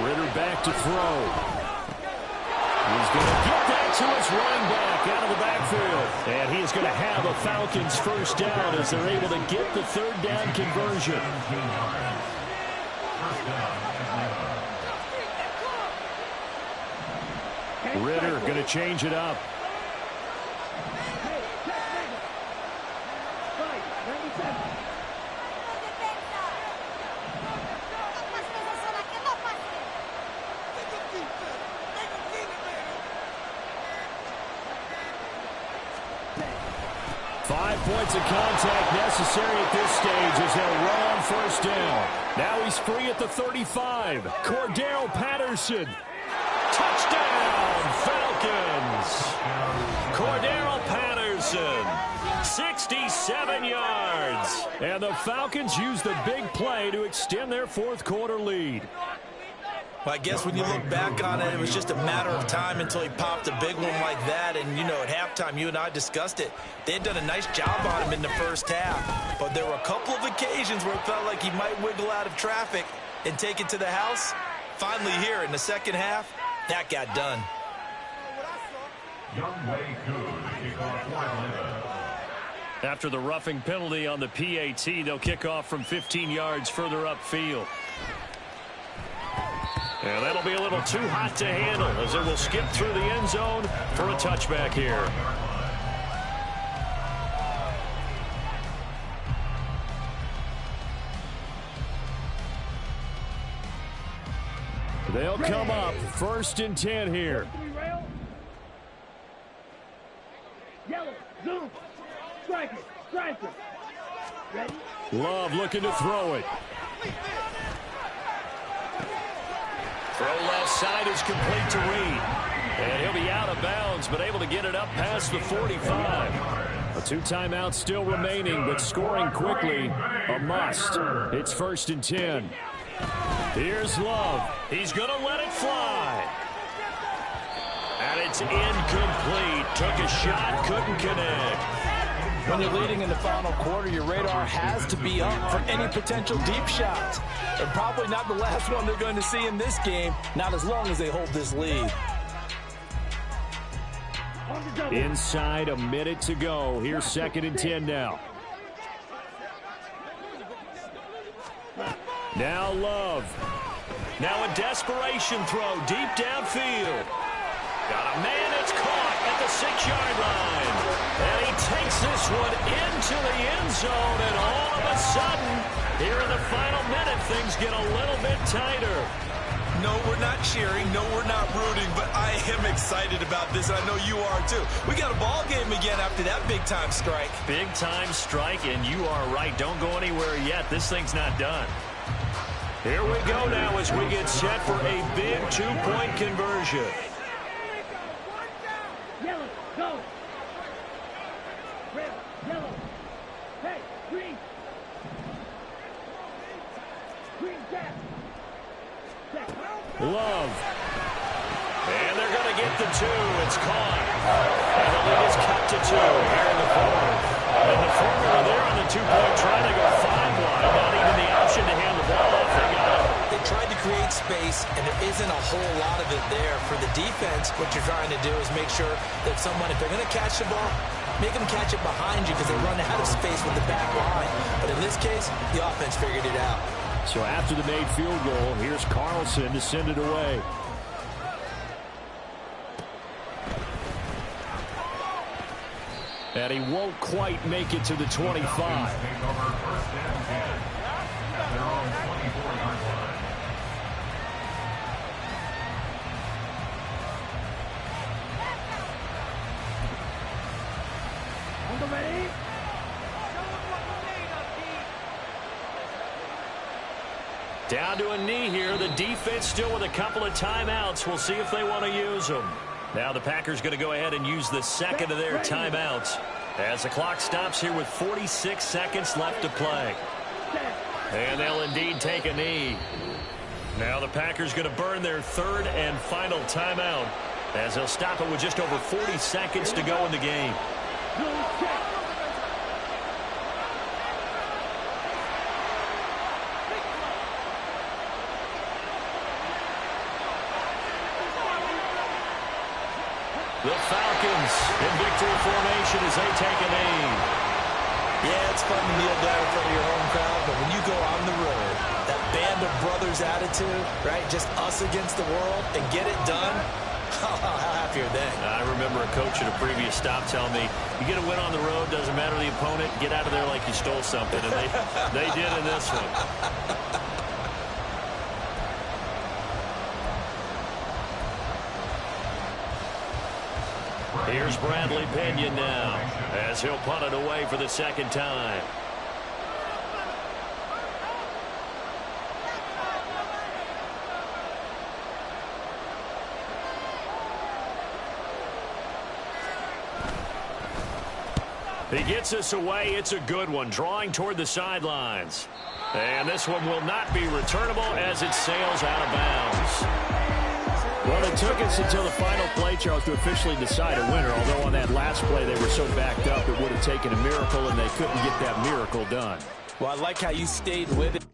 Ritter back to throw. He's going to get that to his running back out of the backfield. And he is going to have a Falcons first down as they're able to get the third down conversion. Ritter going to change it up. Points of contact necessary at this stage as they'll run on first down. Now he's free at the 35. Cordero Patterson. Touchdown, Falcons. Cordero Patterson, 67 yards. And the Falcons use the big play to extend their fourth quarter lead. Well, I guess when you look back on it, it was just a matter of time until he popped a big one like that. And, you know, at halftime, you and I discussed it. They had done a nice job on him in the first half. But there were a couple of occasions where it felt like he might wiggle out of traffic and take it to the house. Finally here in the second half, that got done. After the roughing penalty on the PAT, they'll kick off from 15 yards further upfield. And that'll be a little too hot to handle as it will skip through the end zone for a touchback here. They'll come up first and 10 here. Yellow, zoom, striker, striker. Ready? Love looking to throw it. Throw left side is complete to Reed. And he'll be out of bounds, but able to get it up past the 45. A 2 timeouts still remaining, but scoring quickly, a must. It's first and 10. Here's Love. He's going to let it fly. And it's incomplete. Took a shot, couldn't connect. When you're leading in the final quarter, your radar has to be up for any potential deep shots. They're probably not the last one they're going to see in this game, not as long as they hold this lead. Inside a minute to go. Here's second and 10 now. Now Love. Now a desperation throw deep downfield. Got a man, it's caught at the 6-yard line. And he takes this one into the end zone, and all of a sudden, here in the final minute, things get a little bit tighter. No, we're not cheering. No, we're not rooting, but I am excited about this, and I know you are too. We got a ball game again after that big-time strike. Big-time strike, and you are right. Don't go anywhere yet. This thing's not done. Here we go now as we get set for a big 2-point conversion. Yellow, go. Red, yellow. Hey, green. Green, tap. Love. And they're going to get the 2. It's caught. And the lead is cut to 2 here in the fourth. And the formula there on the 2-point try to go 5 wide. Not even the option to hand the ball off. They got it. They tried to create space, and there isn't a whole lot of it there. For the defense, what you're trying to do is make sure that someone, if they're going to catch the ball, make them catch it behind you because they run out of space with the back line. But in this case, the offense figured it out. So after the made field goal, here's Carlson to send it away. And he won't quite make it to the 25. On the ready? Down to a knee here. The defense still with a couple of timeouts. We'll see if they want to use them. Now the Packers going to go ahead and use the second of their timeouts as the clock stops here with 46 seconds left to play. And they'll indeed take a knee. Now the Packers going to burn their third and final timeout as they'll stop it with just over 40 seconds to go in the game. The fans in victory formation as they take a knee. Yeah, it's fun to kneel down in front of your home crowd, but when you go on the road, that band of brothers attitude, right, just us against the world, and get it done, how happy are they? I remember a coach at a previous stop telling me, you get a win on the road, doesn't matter the opponent, get out of there like you stole something, and they did in this one. Here's Bradley Pinion now as he'll punt it away for the second time. He gets us away. It's a good one, drawing toward the sidelines. And this one will not be returnable as it sails out of bounds. Well, it took us until the final play, Charles, to officially decide a winner, although on that last play they were so backed up it would have taken a miracle, and they couldn't get that miracle done. Well, I like how you stayed with it.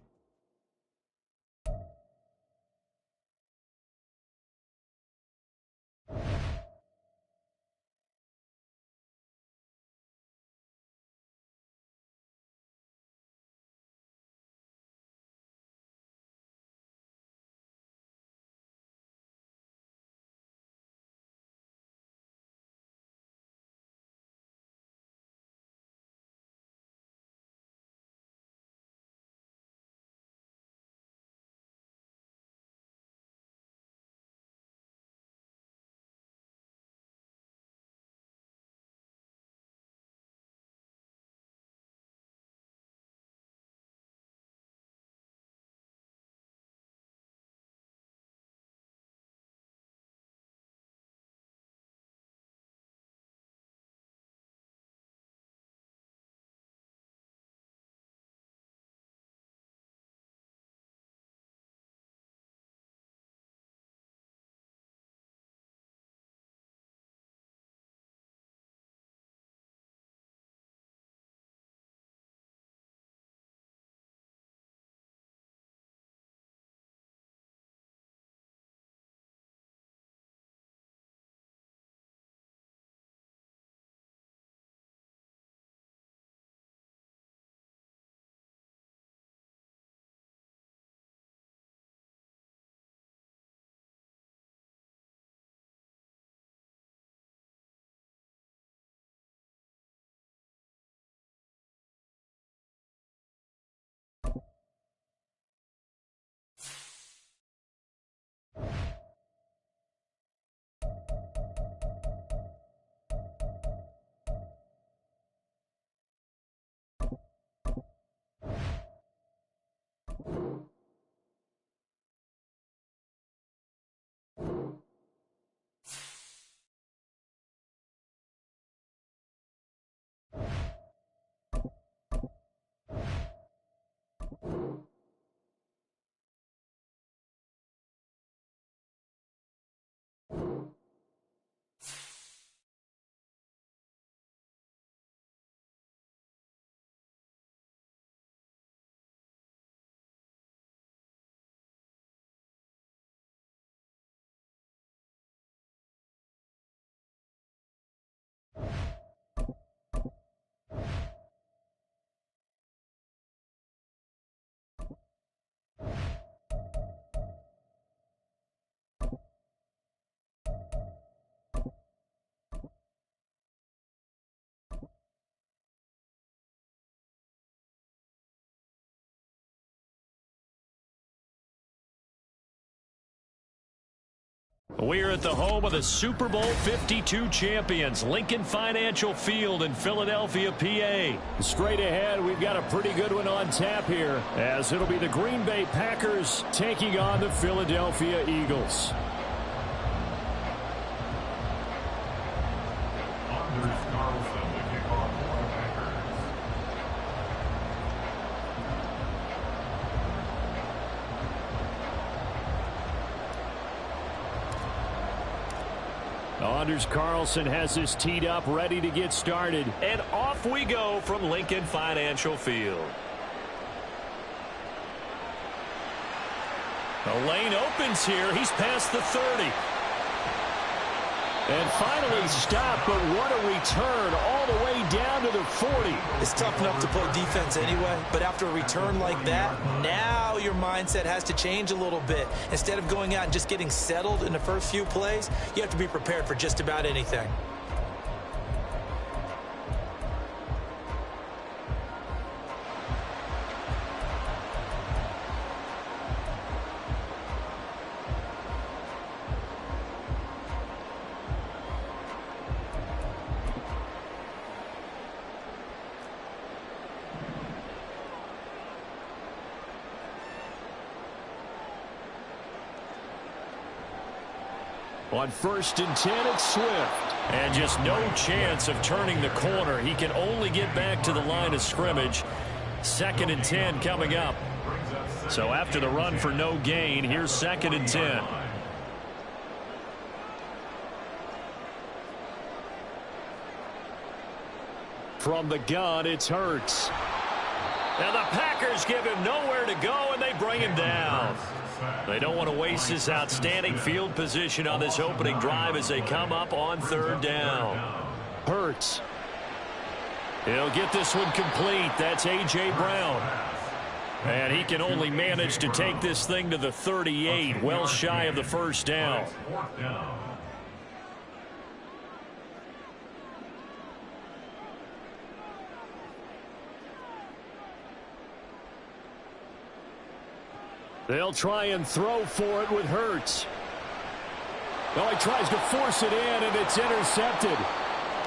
We're at the home of the Super Bowl 52 champions, Lincoln Financial Field in Philadelphia, PA. Straight ahead, we've got a pretty good one on tap here, as it'll be the Green Bay Packers taking on the Philadelphia Eagles. Anders Carlson to kick off for the Packers. Anders Carlson has this teed up, ready to get started. And off we go from Lincoln Financial Field. The lane opens here. He's past the 30. And finally stopped, but what a return all the way down to the 40. It's tough enough to play defense anyway, but after a return like that, now your mindset has to change a little bit. Instead of going out and just getting settled in the first few plays, you have to be prepared for just about anything. On 1st and 10, it's Swift. And just no chance of turning the corner. He can only get back to the line of scrimmage. 2nd and 10 coming up. So after the run for no gain, here's 2nd and 10. From the gun, it's Hurts. And the Packers give him nowhere to go, and they bring him down. They don't want to waste this outstanding field position on this opening drive as they come up on 3rd down. Hurts. He'll get this one complete. That's A.J. Brown. And he can only manage to take this thing to the 38, well shy of the 1st down. They'll try and throw for it with Hurts. Well, he tries to force it in, and it's intercepted.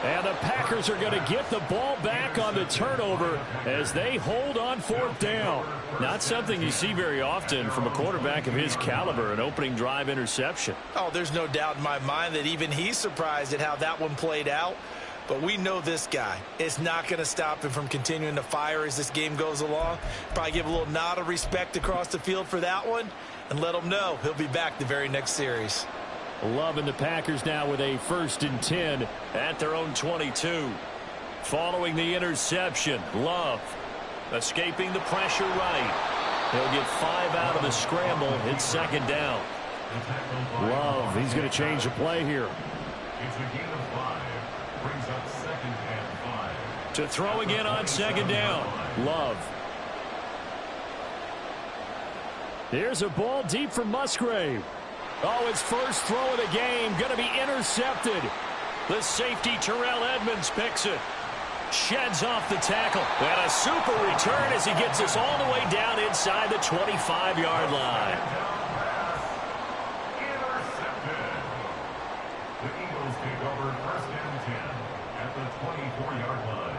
And the Packers are going to get the ball back on the turnover as they hold on 4th down. Not something you see very often from a quarterback of his caliber, an opening drive interception. Oh, there's no doubt in my mind that even he's surprised at how that one played out. But we know this guy. It's not going to stop him from continuing to fire as this game goes along. Probably give a little nod of respect across the field for that one and let him know he'll be back the very next series. Loving the Packers now with a 1st and 10 at their own 22. Following the interception, Love escaping the pressure right. He'll get 5 out of the scramble. It's 2nd down. Love, he's going to change the play here. It's a gain of 5. Brings up 2nd and 5. To throw again on 2nd down. Love. Here's a ball deep from Musgrave. Oh, his first throw of the game going to be intercepted. The safety Terrell Edmonds picks it. Sheds off the tackle. And a super return as he gets us all the way down inside the 25-yard line. Intercepted. The Eagles take over 1st and 10 at the 24-yard line.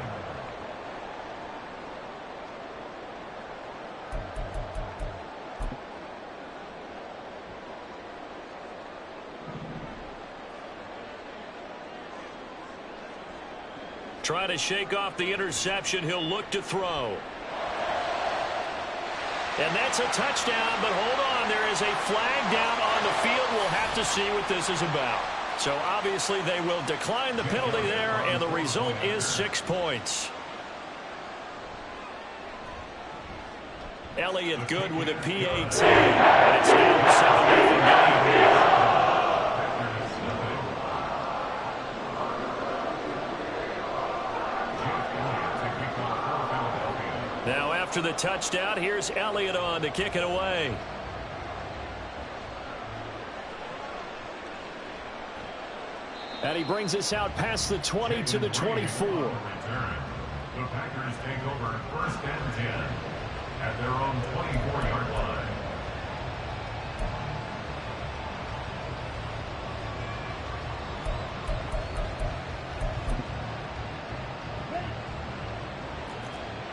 Trying to shake off the interception. He'll look to throw. And that's a touchdown, but hold on. There is a flag down on the field. We'll have to see what this is about. So obviously they will decline the penalty there, and the result is 6 points. Elliott good with a PAT. And it's now 7-0 game. Now after the touchdown, here's Elliott on to kick it away. And he brings us out past the 20 to the 24. The Packers take over 1st and 10 at their own 24-yard line.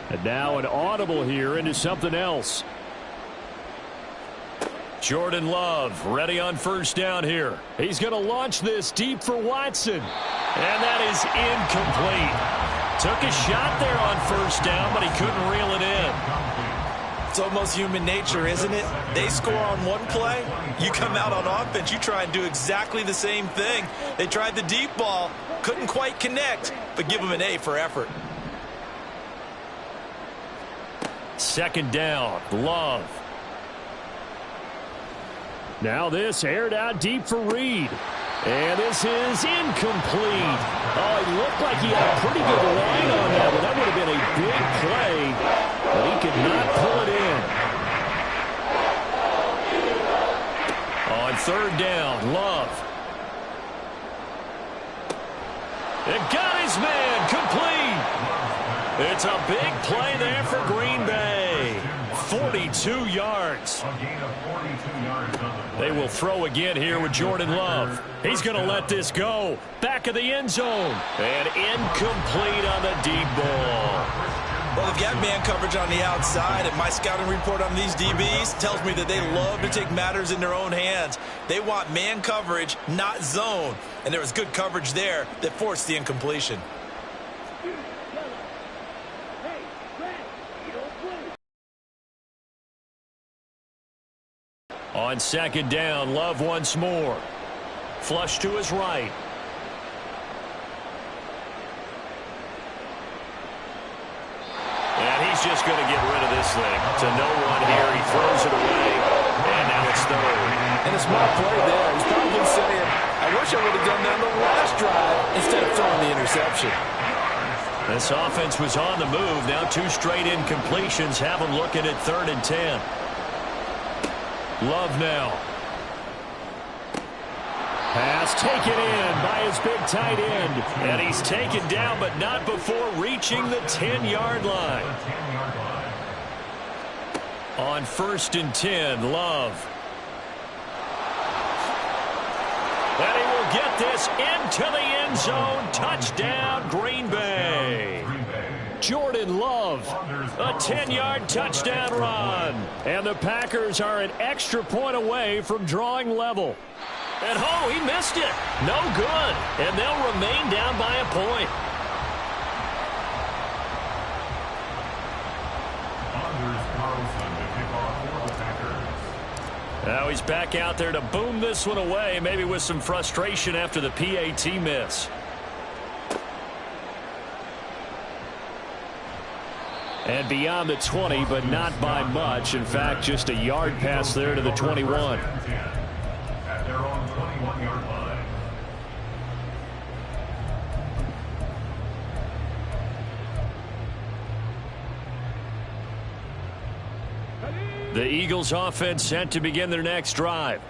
And now an audible here into something else. Jordan Love ready on 1st down here. He's going to launch this deep for Watson. And that is incomplete. Took a shot there on 1st down, but he couldn't reel it in. It's almost human nature, isn't it? They score on one play. You come out on offense, you try and do exactly the same thing. They tried the deep ball, couldn't quite connect, but give them an A for effort. 2nd down, Love. Now this aired out deep for Reed. And this is incomplete. Oh, it looked like he had a pretty good line on that, but that would have been a big play, but he could not pull it in. On third down, Love. It got his man complete. It's a big play there for Green Bay. 42 yards. A gain of 42 yards on the play. They will throw again here with Jordan Love. He's going to let this go. Back of the end zone. And incomplete on the deep ball. Well, they've got man coverage on the outside, and my scouting report on these DBs tells me that they love to take matters in their own hands. They want man coverage, not zone. And there was good coverage there that forced the incompletion. Hey, Brad, you don't play. On second down, Love once more. Flush to his right. And he's just going to get rid of this thing. To no one here. He throws it away. And now it's third. And a smart play there. He's probably saying, I wish I would have done that on the last drive instead of throwing the interception. This offense was on the move. Now 2 straight incompletions have them looking at 3rd and 10. Love now. Pass taken in by his big tight end. And he's taken down, but not before reaching the 10-yard line. On 1st and 10, Love. And he will get this into the end zone. Touchdown, Green Bay. Jordan Love, a 10-yard touchdown run. And the Packers are an extra point away from drawing level. And oh, he missed it. No good. And they'll remain down by a point. Now he's back out there to boom this one away, maybe with some frustration after the PAT miss. And beyond the 20, but not by much. In fact, just a yard pass there to the 21. At their own 21-yard line. The Eagles offense set to begin their next drive.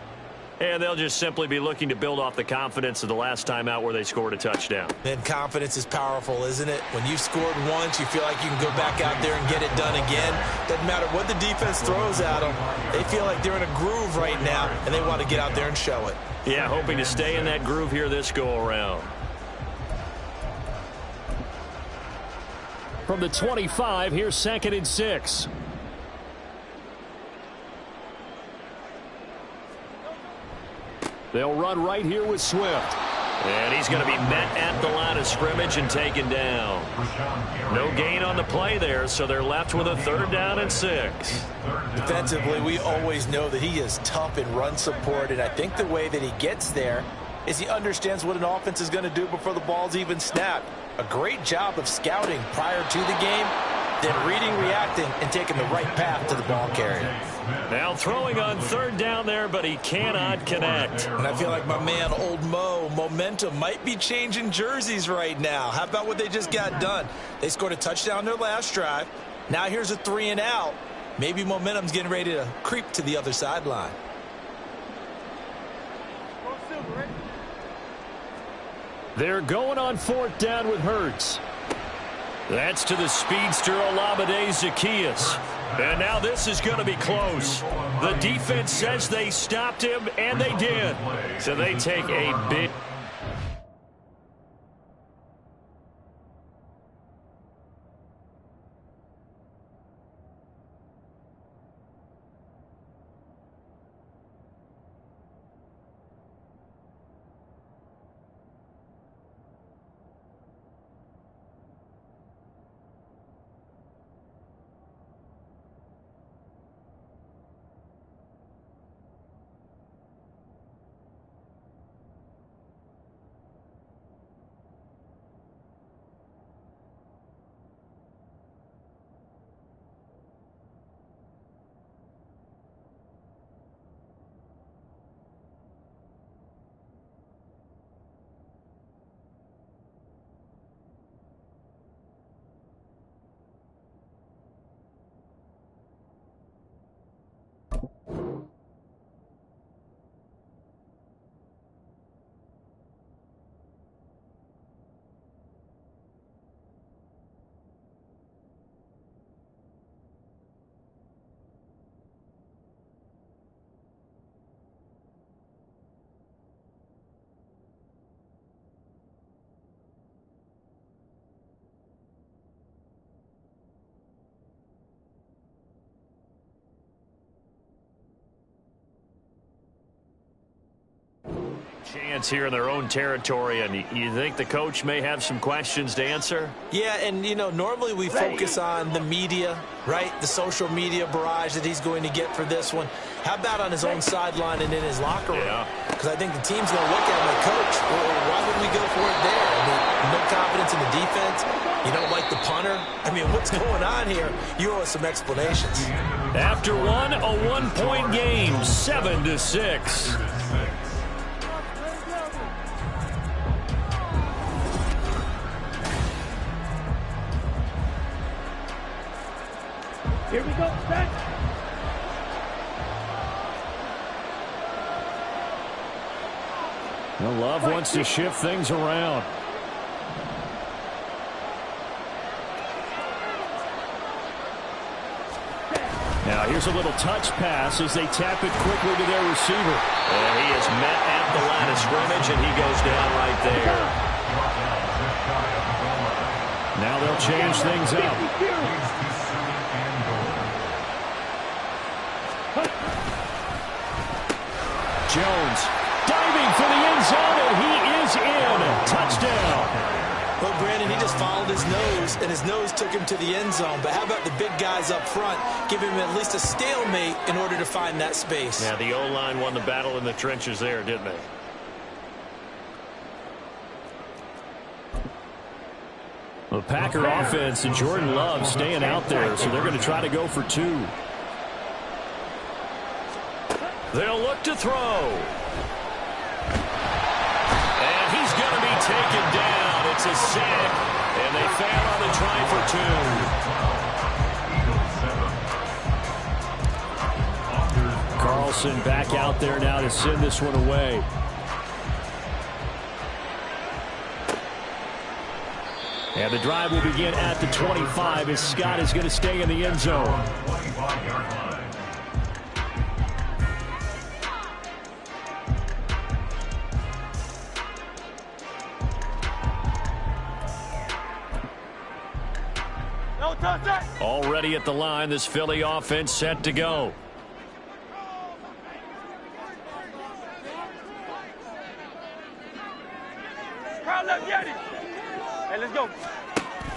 And they'll just simply be looking to build off the confidence of the last time out where they scored a touchdown. And confidence is powerful, isn't it? When you've scored once, you feel like you can go back out there and get it done again. Doesn't matter what the defense throws at them. They feel like they're in a groove right now, and they want to get out there and show it. Yeah, hoping to stay in that groove here this go-around. From the 25, here's 2nd and 6. They'll run right here with Swift. And he's going to be met at the line of scrimmage and taken down. No gain on the play there, so they're left with a 3rd down and 6. Defensively, we always know that he is tough in run support, and I think the way that he gets there is he understands what an offense is going to do before the ball's even snapped. A great job of scouting prior to the game, then reading, reacting, and taking the right path to the ball carrier. Now throwing on 3rd down there, but he cannot connect. And I feel like my man, Old Mo, momentum might be changing jerseys right now. How about what they just got done? They scored a touchdown their last drive. Now here's a 3 and out. Maybe momentum's getting ready to creep to the other sideline. They're going on 4th down with Hurts. That's to the speedster Olamide Zaccheaus. And now this is going to be close. The defense says they stopped him, and they did. So they take a big... Chance here in their own territory, and you think the coach may have some questions to answer? Yeah, and, you know, normally we focus on the media, right? The social media barrage that he's going to get for this one. How about on his own sideline and in his locker room? Because I think the team's going to look at him like, Coach, well, why would we go for it there? I mean, no confidence in the defense. You don't like the punter. I mean, what's going on here? You owe us some explanations. After one, a one-point game, 7-6. Here we go, set. Well, Love wants to shift things around. Now here's a little touch pass as they tap it quickly to their receiver. And he is met at the line of scrimmage, and he goes down right there. Now they'll change things up. Jones diving for the end zone, and he is in. Touchdown. Well, Brandon, he just followed his nose, and his nose took him to the end zone. But how about the big guys up front? Give him at least a stalemate in order to find that space. Yeah, the O-line won the battle in the trenches there, didn't they? The Packer offense and Jordan Love staying out there, so they're going to try to go for two. They'll look to throw. And he's going to be taken down. It's a sack, and they fail on the try for two. Carlson back out there now to send this one away. And the drive will begin at the 25 as Scott is going to stay in the end zone. Already at the line, this Philly offense set to go. Hey, let's go.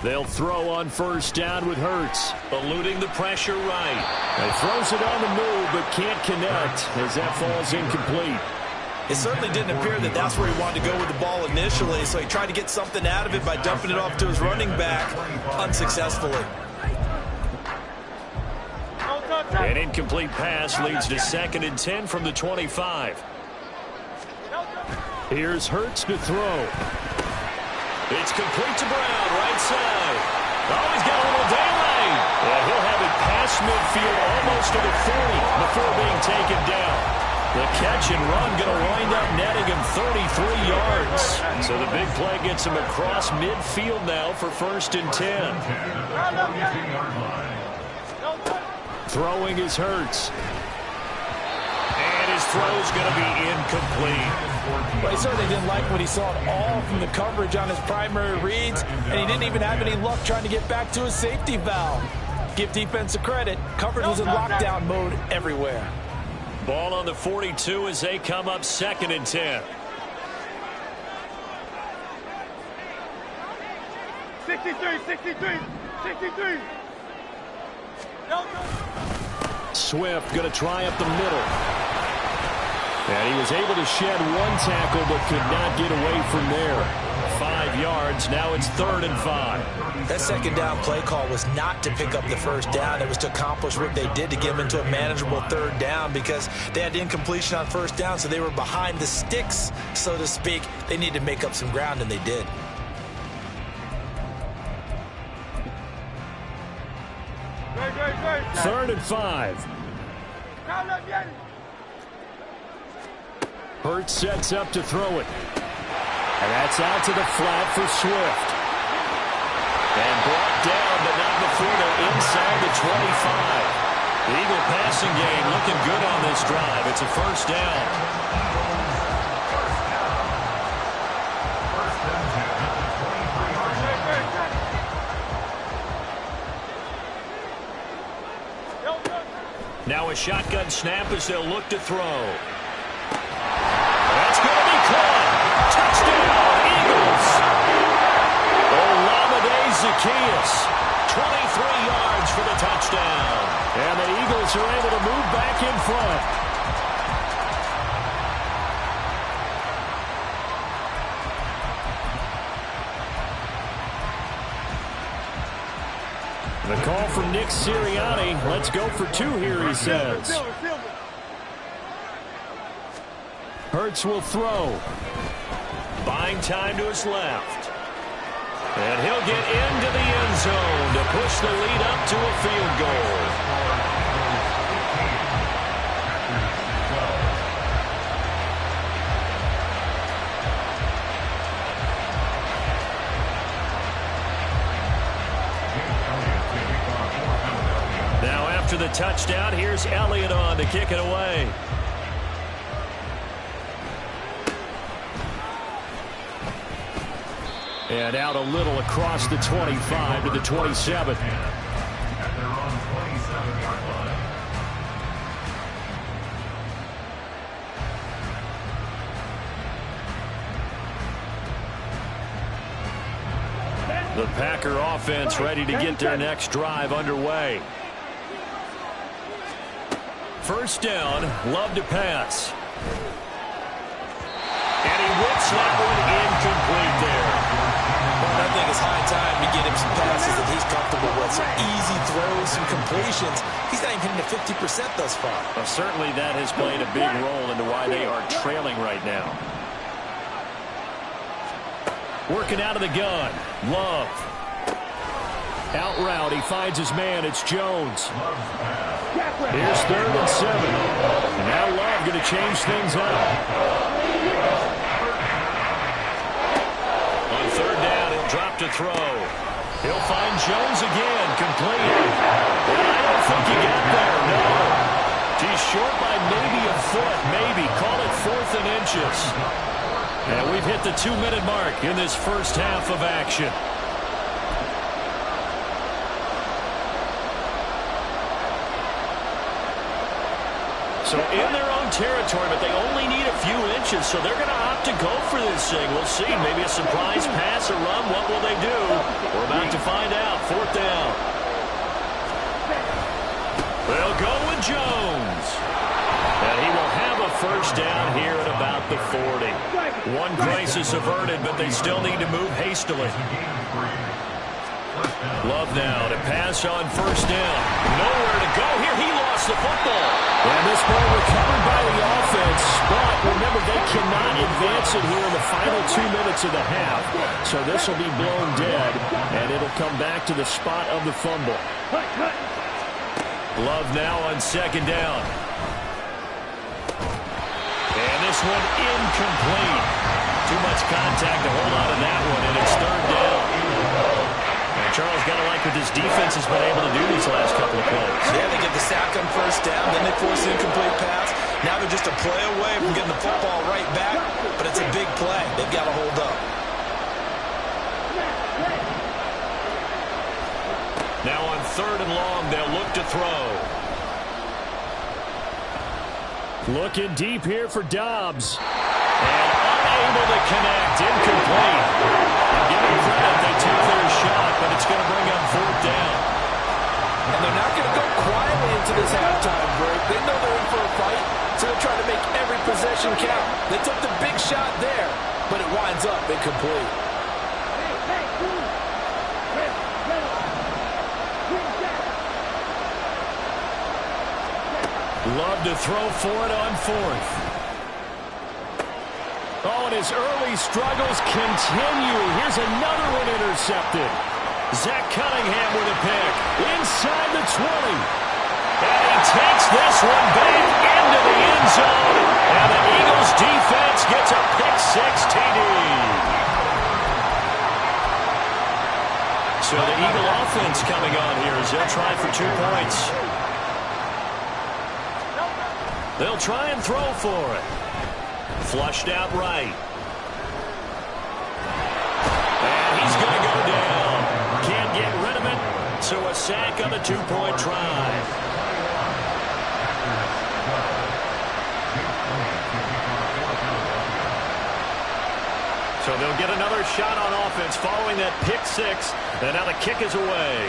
They'll throw on first down with Hurts, eluding the pressure right. He throws it on the move, but can't connect as that falls incomplete. It certainly didn't appear that that's where he wanted to go with the ball initially, so he tried to get something out of it by dumping it off to his running back unsuccessfully. An incomplete pass leads to 2nd and 10 from the 25. Here's Hurts to throw. It's complete to Brown, right side. Oh, he's got a little daylight. And he'll have it past midfield almost to the 40 before being taken down. The catch and run going to wind up netting him 33 yards. So the big play gets him across midfield now for 1st and 10. Throwing is Hurts. And his throw's going to be incomplete. Well, he certainly didn't like what he saw at all from the coverage on his primary reads, and he didn't even have any luck trying to get back to his safety valve. Give defense a credit. Coverage was in lockdown mode everywhere. Ball on the 42 as they come up 2nd and 10. 63. Swift going to try up the middle. And he was able to shed one tackle but could not get away from there. 5 yards. Now it's 3rd and 5. That second down play call was not to pick up the first down. It was to accomplish what they did to get them into a manageable 3rd down because they had incompletion on first down, so they were behind the sticks, so to speak. They needed to make up some ground, and they did. Great. 3rd and 5. Hurts sets up to throw it. And that's out to the flat for Swift. And brought down, but not before they're inside the 25. The Eagle passing game looking good on this drive. It's a 1st down. Now a shotgun snap as they'll look to throw. That's going to be caught. Zacchaeus. 23 yards for the touchdown. And the Eagles are able to move back in front. The call from Nick Sirianni. Let's go for two here, he says. Hurts will throw. Buying time to his left. And he'll get into the end zone to push the lead up to a field goal. Now after the touchdown, here's Elliott on to kick it away. And out a little across the 25 to the 27. At their own 27-yard line. The Packer offense ready to get their next drive underway. First down, Love to pass. And he whips that one incomplete there. Well, I think it's high time to get him some passes that he's comfortable with. Some easy throws, some completions. He's not even hitting to 50% thus far. Well, certainly that has played a big role into why they are trailing right now. Working out of the gun. Love. Out route. He finds his man. It's Jones. Here's 3rd and 7. And now Love going to change things up. On 3rd down, he'll drop to throw. He'll find Jones again. Complete. And I don't think he got there. No. He's short by maybe a foot. Maybe. Call it 4th and inches. And we've hit the 2-minute mark in this first half of action. So in their own territory, but they only need a few inches, so they're going to opt to go for this thing. We'll see. Maybe a surprise pass or run. What will they do? We're about to find out. 4th down. They'll go with Jones. And he will have a first down here at about the 40. One crisis averted, but they still need to move hastily. Love now to pass on 1st down. Nowhere to go here. He lost the football. And this ball recovered by the offense. But remember, they cannot advance it here in the final 2 minutes of the half. So this will be blown dead, and it'll come back to the spot of the fumble. Love now on 2nd down. And this one incomplete. Too much contact to hold on to that one, and it's 3rd down. And Charles, got to like what this defense has been able to do these last couple of plays. Yeah, they get the sack on 1st down, then they force an incomplete pass. Now they're just a play away from getting the football right back, but it's a big play. They've got to hold up. Now on 3rd and long, they'll look to throw. Looking deep here for Dobbs. And unable to connect. Incomplete. And give them credit, they took their shot, but it's going to bring up 4th down. And they're not going to go quietly into this halftime break. They know they're in for a fight, so they're trying to make every possession count. They took the big shot there, but it winds up incomplete. Love to throw for it on 4th. Oh, and his early struggles continue. Here's another one intercepted. Zach Cunningham with a pick. Inside the 20. And he takes this one back into the end zone. And the Eagles defense gets a pick-6 TD. So the Eagle offense coming on here as they'll try for 2 points. They'll try and throw for it. Flushed out right. And he's going to go down. Can't get rid of it. So a sack on the 2-point try. So And they'll get another shot on offense following that pick six. And now the kick is away.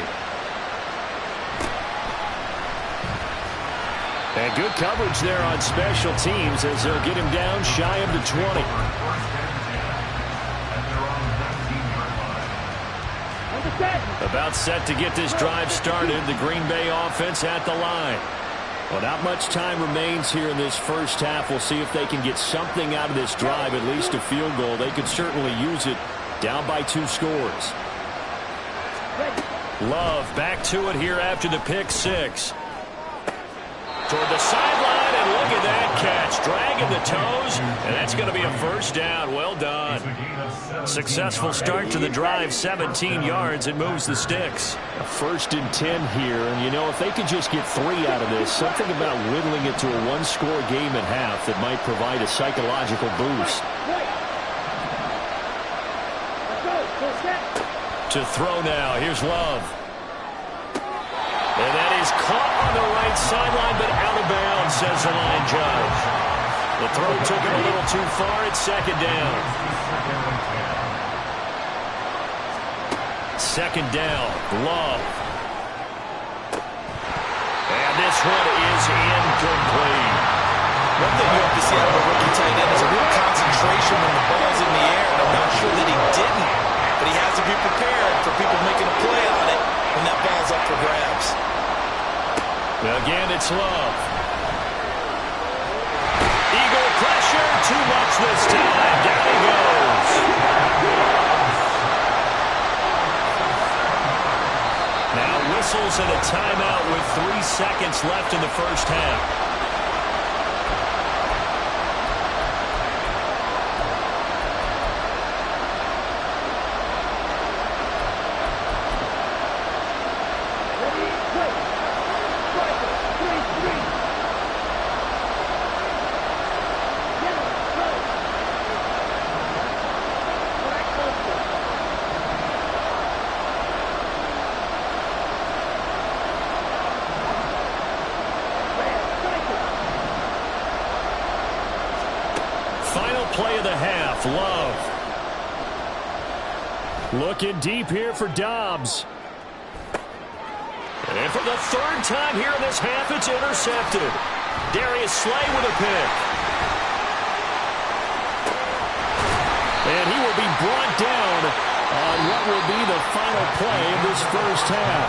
And good coverage there on special teams as they'll get him down shy of the 20. About set to get this drive started. The Green Bay offense at the line. Well, not much time remains here in this first half. We'll see if they can get something out of this drive, at least a field goal. They could certainly use it down by 2 scores. Love back to it here after the pick six. Toward the sideline, and look at that catch. Dragging the toes, and that's going to be a first down. Well done. Successful start to the drive, 17 yards. It moves the sticks. A 1st and 10 here, and you know, if they could just get 3 out of this, something about whittling it to a 1-score game at half that might provide a psychological boost. To throw now, here's Love. And that is caught on the right sideline, but out of bounds, says the line judge. The throw took him a little too far. It's 2nd down. 2nd down, Love. And this one is incomplete. One thing you have to see out of a rookie tight end is a real concentration when the ball's in the air. And I'm not sure that he didn't, but he has to be prepared for people making a play on it when that ball's up for grabs. Again, it's Love. Eagle pressure, too much this time. Down he goes. Now whistles and a timeout with 3 seconds left in the first half. Play of the half, Love. Looking deep here for Dobbs. And for the 3rd time here in this half, it's intercepted. Darius Slay with a pick. And he will be brought down on what will be the final play of this first half.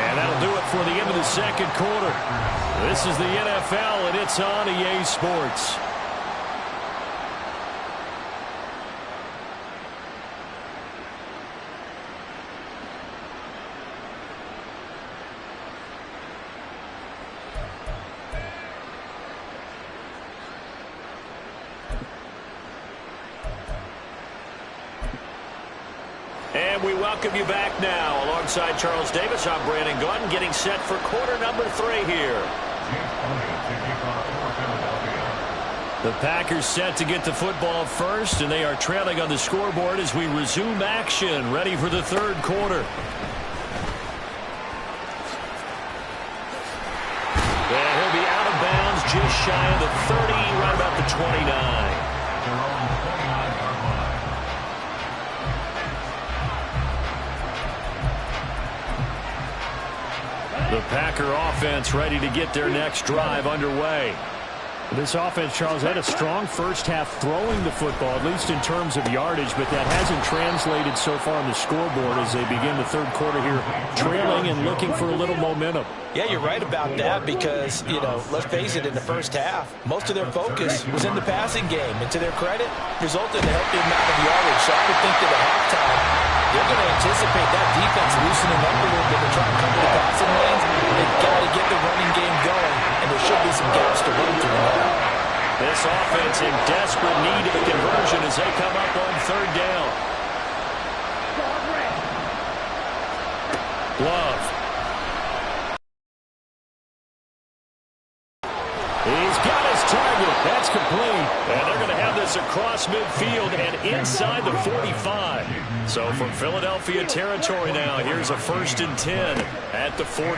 And that'll do it for the end of the 2nd quarter. This is the NFL, and it's on EA Sports. And we welcome you back now. Alongside Charles Davis, I'm Brandon Gunn, getting set for quarter number 3 here. The Packers set to get the football first, and they are trailing on the scoreboard as we resume action, ready for the 3rd quarter. And he'll be out of bounds just shy of the 30, right about the 29. The Packer offense ready to get their next drive underway. This offense, Charles, had a strong first half throwing the football, at least in terms of yardage, but that hasn't translated so far on the scoreboard as they begin the 3rd quarter here, trailing and looking for a little momentum. Yeah, you're right about that because, you know, let's face it, in the first half, most of their focus was in the passing game. And to their credit, resulted in a healthy amount of yardage. So I would think that at halftime, they're going to anticipate that defense loosening up a little bit to try and cover the passing lanes. They've got to get the running game going, and there should be some gaps to run through now. This offense in desperate need of a conversion as they come up on 3rd down. Love. He's got his target. That's complete. And they're going to have this across midfield and inside the 45. So from Philadelphia territory now, here's a 1st and 10 at the 43.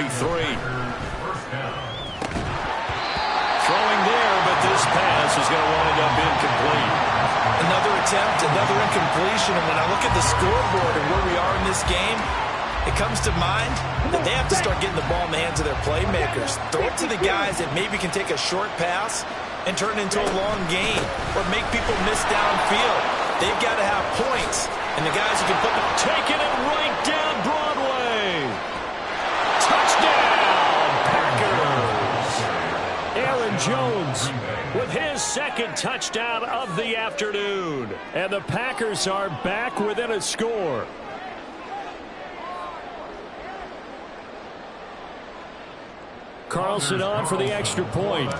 Throwing there, but this pass is going to wind up incomplete. Another attempt, another incompletion, and when I look at the scoreboard and where we are in this game, it comes to mind that they have to start getting the ball in the hands of their playmakers. Throw it to the guys that maybe can take a short pass and turn it into a long gain or make people miss downfield. They've got to have points, and the guys who can put them... Taking it right down Broadway. Touchdown, Packers. Aaron Jones with his second touchdown of the afternoon. And the Packers are back within a score. Carlson on for the extra point.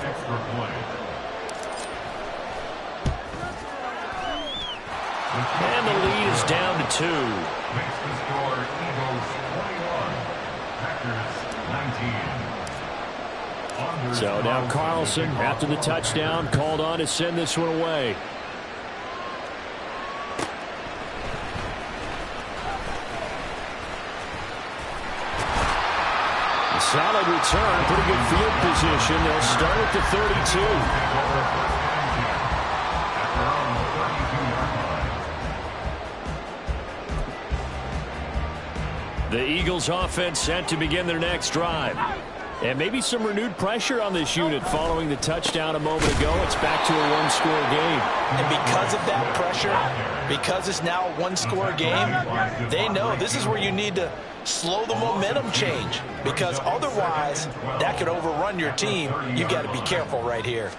And the lead is down to 2. Makes the score Eagles 21, Packers 19. So now Carlson, after the touchdown, called on to send this one away. A solid return, pretty good field position. They'll start at the 32. The Eagles offense set to begin their next drive. And maybe some renewed pressure on this unit following the touchdown a moment ago. It's back to a one-score game. And because of that pressure, because it's now a one-score game, they know this is where you need to slow the momentum change. Because otherwise, that could overrun your team. You've got to be careful right here.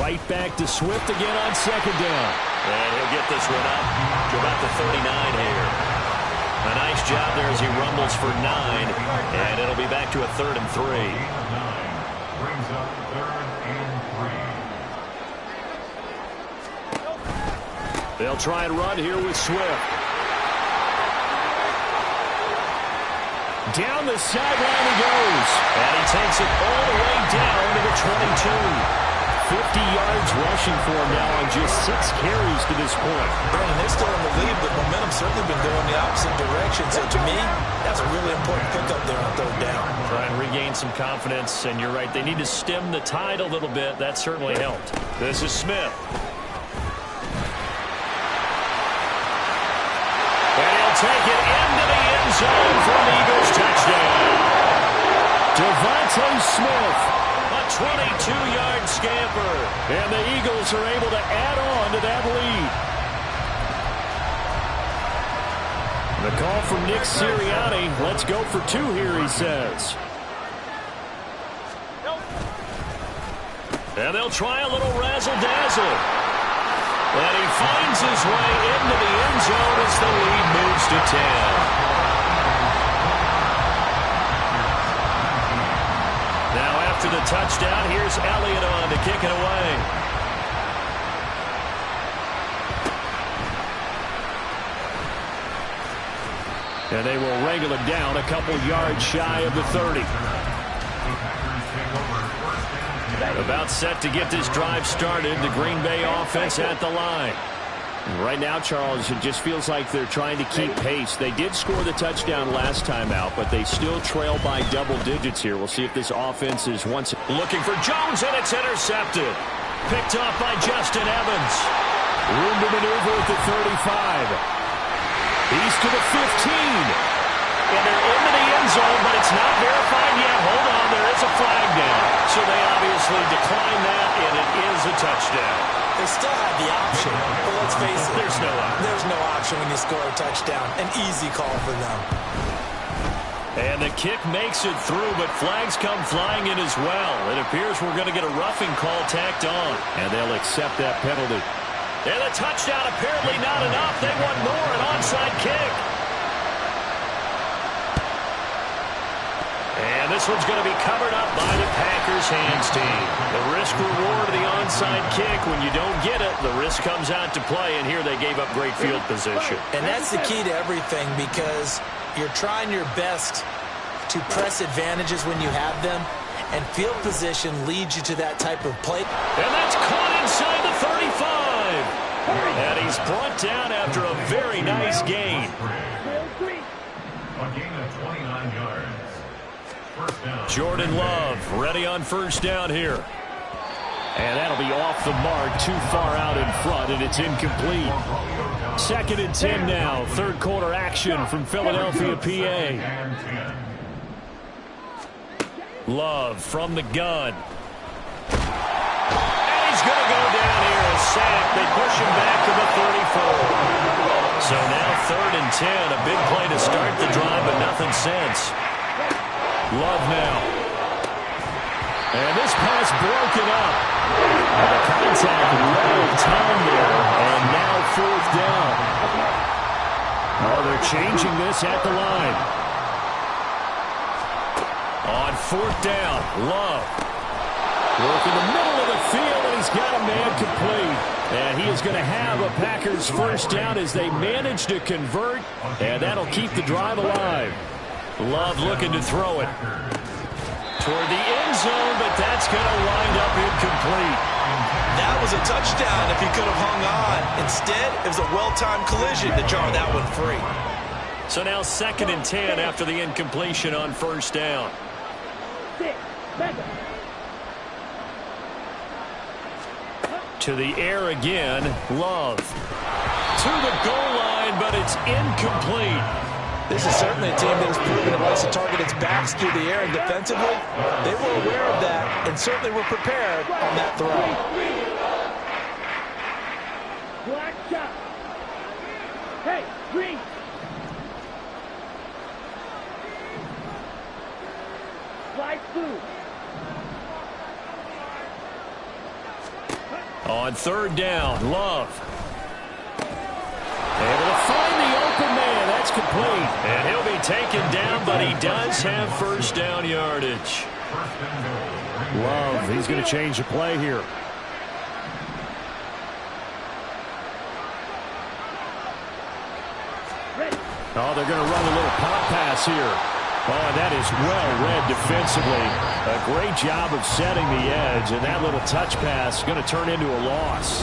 Right back to Swift again on second down. And he'll get this one up to about the 39 here. A nice job there as he rumbles for 9, and it'll be back to a 3rd and 3. Brings up 3rd and 3. They'll try and run here with Swift. Down the sideline he goes, and he takes it all the way down to the 22. 50 yards rushing for him now on just 6 carries to this point. Brandon, they're still in the lead, but momentum's certainly been going the opposite direction. So to me, that's a really important pickup there on 3rd down. Try and regain some confidence, and you're right. They need to stem the tide a little bit. That certainly helped. This is Smith. And he'll take it into the end zone for an Eagles touchdown. Devontae Smith. A 22-yard scamper. And the Eagles are able to add on to that lead. The call from Nick Sirianni. Let's go for 2 here, he says. And they'll try a little razzle-dazzle. And he finds his way into the end zone as the lead moves to 10. After the touchdown, here's Elliott on to kick it away. And they will wrangle it down a couple yards shy of the 30. About set to get this drive started. The Green Bay offense at the line. Right now, Charles, it just feels like they're trying to keep pace. They did score the touchdown last time out, but they still trail by double digits here. We'll see if this offense is once looking for Jones, and it's intercepted. Picked off by Justin Evans. Room to maneuver at the 35. He's to the 15. And they're into the end zone, but it's not verified yet. Hold on, there is a flag down. So they obviously decline that, and it is a touchdown. They still have the option, but let's face it. There's no option. There's no option when you score a touchdown. An easy call for them. And the kick makes it through, but flags come flying in as well. It appears we're going to get a roughing call tacked on. And they'll accept that penalty. And the touchdown apparently not enough. They want more, an onside kick. And this one's going to be covered up by the Packers hands team. The risk-reward of the onside kick. When you don't get it, the risk comes out to play, and here they gave up great field position. And that's the key to everything, because you're trying your best to press advantages when you have them, and field position leads you to that type of play. And that's caught inside the 35. And he's brought down after a very nice gain. A gain of 29 yards. Jordan Love ready on 1st down here. And that'll be off the mark, too far out in front, and it's incomplete. 2nd and 10 now. Third quarter action from Philadelphia, PA. Love from the gun. And he's going to go down here. A sack. They push him back to the 34. So now 3rd and 10. A big play to start the drive, but nothing since. Love now. And this pass broken up. The contact well timed there, and now 4th down. Oh, they're changing this at the line. On 4th down, Love. Work in the middle of the field, and he's got a man complete. And he is going to have a Packers first down as they manage to convert, and that'll keep the drive alive. Love looking to throw it toward the end zone, but that's going to wind up incomplete. That was a touchdown if he could have hung on. Instead, it was a well-timed collision to jar that one free. So now 2nd and 10 after the incompletion on 1st down. To the air again, Love. To the goal line, but it's incomplete. This is certainly a team that has proven it likes to target its backs through the air and defensively. They were aware of that and certainly were prepared on that throw. Black shot. Hey, green. Light blue. On 3rd down, Love. Able to find the open man. That's complete. And he'll be taken down, but he does have first down yardage. Love, he's going to change the play here. Oh, they're going to run a little pop pass here. Oh, and that is well read defensively. A great job of setting the edge, and that little touch pass is going to turn into a loss.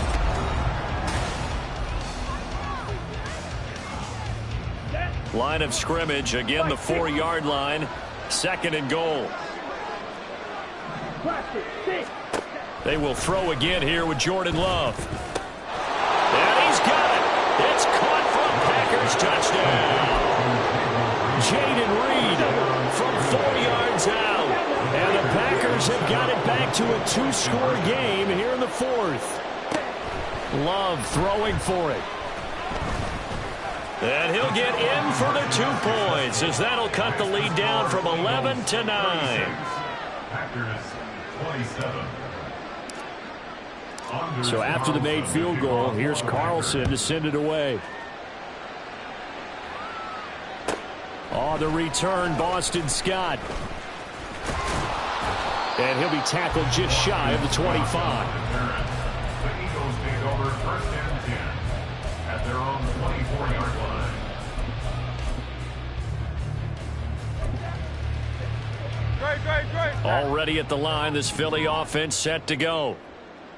Line of scrimmage, again the 4-yard line. 2nd and goal. They will throw again here with Jordan Love. And he's got it. It's caught from Packers touchdown. Jaden Reed from 4 yards out. And the Packers have got it back to a 2-score game here in the 4th. Love throwing for it. And he'll get in for the 2 points as that'll cut the lead down from 11 to 9. Packers 27. So after the made field goal, here's Carlson to send it away. Oh, the return, Boston Scott. And he'll be tackled just shy of the 25. The Eagles take over 1st and 10 at their own 24-yard line. Already at the line, this Philly offense set to go.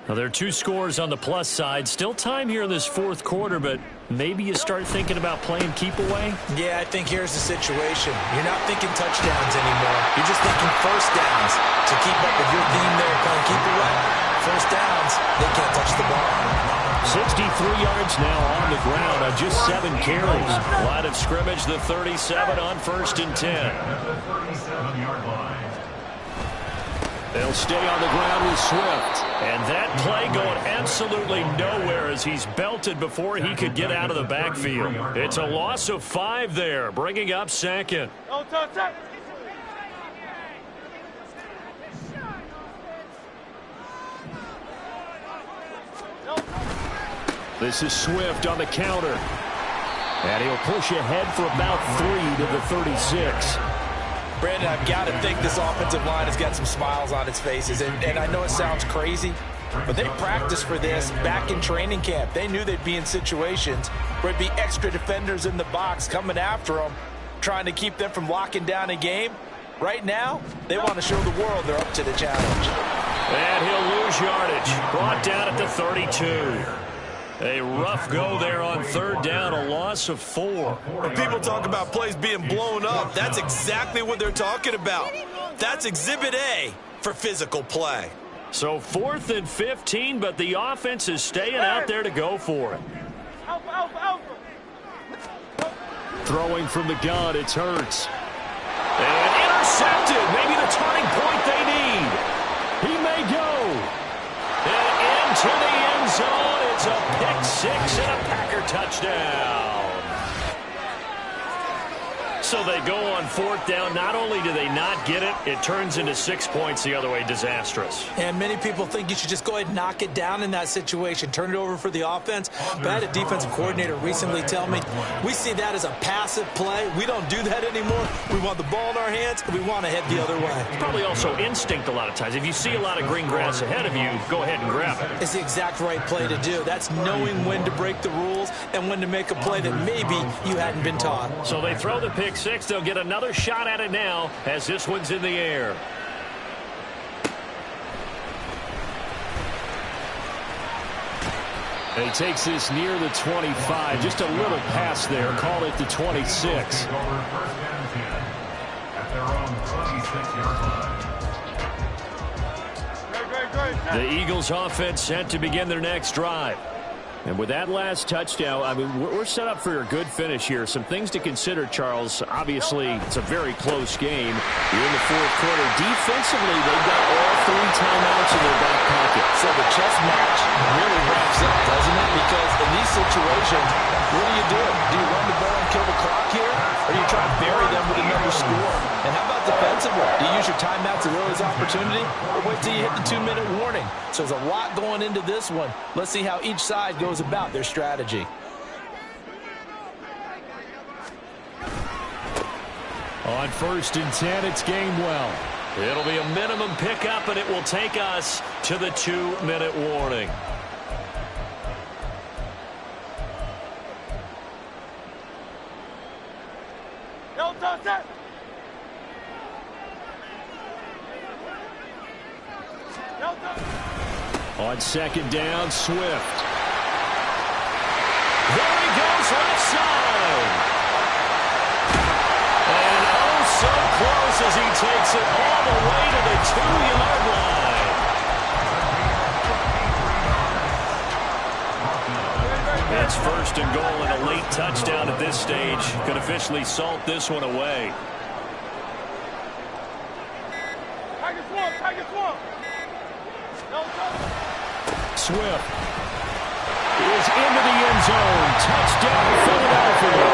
Now, there are 2 scores on the plus side. Still time here in this 4th quarter, but maybe you start thinking about playing keep away? Yeah, I think here's the situation. You're not thinking touchdowns anymore. You're just thinking first downs. To keep up with your theme there, playing keep away. First downs, they can't touch the ball. 63 yards now on the ground on just 7 carries. Line of scrimmage, the 37 on 1st and 10. At the 37-yard line. They'll stay on the ground with Swift. And that play going absolutely nowhere as he's belted before he could get out of the backfield. It's a loss of 5 there, bringing up 2nd. This is Swift on the counter. And he'll push ahead for about 3 to the 36. Brandon, I've got to think this offensive line has got some smiles on its faces. And I know it sounds crazy, but they practiced for this back in training camp. They knew they'd be in situations where it'd be extra defenders in the box coming after them, trying to keep them from locking down a game. Right now, they want to show the world they're up to the challenge. And he'll lose yardage. Brought down at the 32. A rough go there on 3rd down, a loss of 4. When people talk about plays being blown up, that's exactly what they're talking about. That's Exhibit A for physical play. So 4th and 15, but the offense is staying out there to go for it. Throwing from the gun, it's Hurts. And intercepted. Maybe the turning point they need. He may go. And into the end zone. It's a pick six and a Packer touchdown. So they go on 4th down. Not only do they not get it, it turns into 6 points the other way. Disastrous. And many people think you should just go ahead and knock it down in that situation. Turn it over for the offense. But I had a defensive coordinator recently tell me, we see that as a passive play. We don't do that anymore. We want the ball in our hands, and we want to head the other way. It's probably also instinct a lot of times. If you see a lot of green grass ahead of you, go ahead and grab it. It's the exact right play to do. That's knowing when to break the rules and when to make a play that maybe you hadn't been taught. So they throw the pick six. They'll get another shot at it now as this one's in the air. He takes this near the 25. Just a little pass there. Call it the 26. First and 10 at their own 26-yard line. The Eagles offense set to begin their next drive. And with that last touchdown, I mean, we're set up for a good finish here. Some things to consider, Charles. Obviously, it's a very close game. You're in the 4th quarter. Defensively, they've got all 3 timeouts in their back pocket. So the chess match really wraps up, doesn't it? Because in these situations, what do? Do you run the ball and kill the clock here? Or do you try to bury them with another score? And how about defensively? Do you use your timeouts as early as opportunity? Or wait till you hit the 2-minute warning? So there's a lot going into this one. Let's see how each side goes about their strategy. On 1st and 10, it's Gainwell. It'll be a minimum pickup, and it will take us to the 2-minute warning. On 2nd down, Swift. There he goes left side. And oh, so close as he takes it all the way to the 2-yard line. It's 1st and goal and a late touchdown at this stage. Could officially salt this one away. Swift is into the end zone. Touchdown, Philadelphia.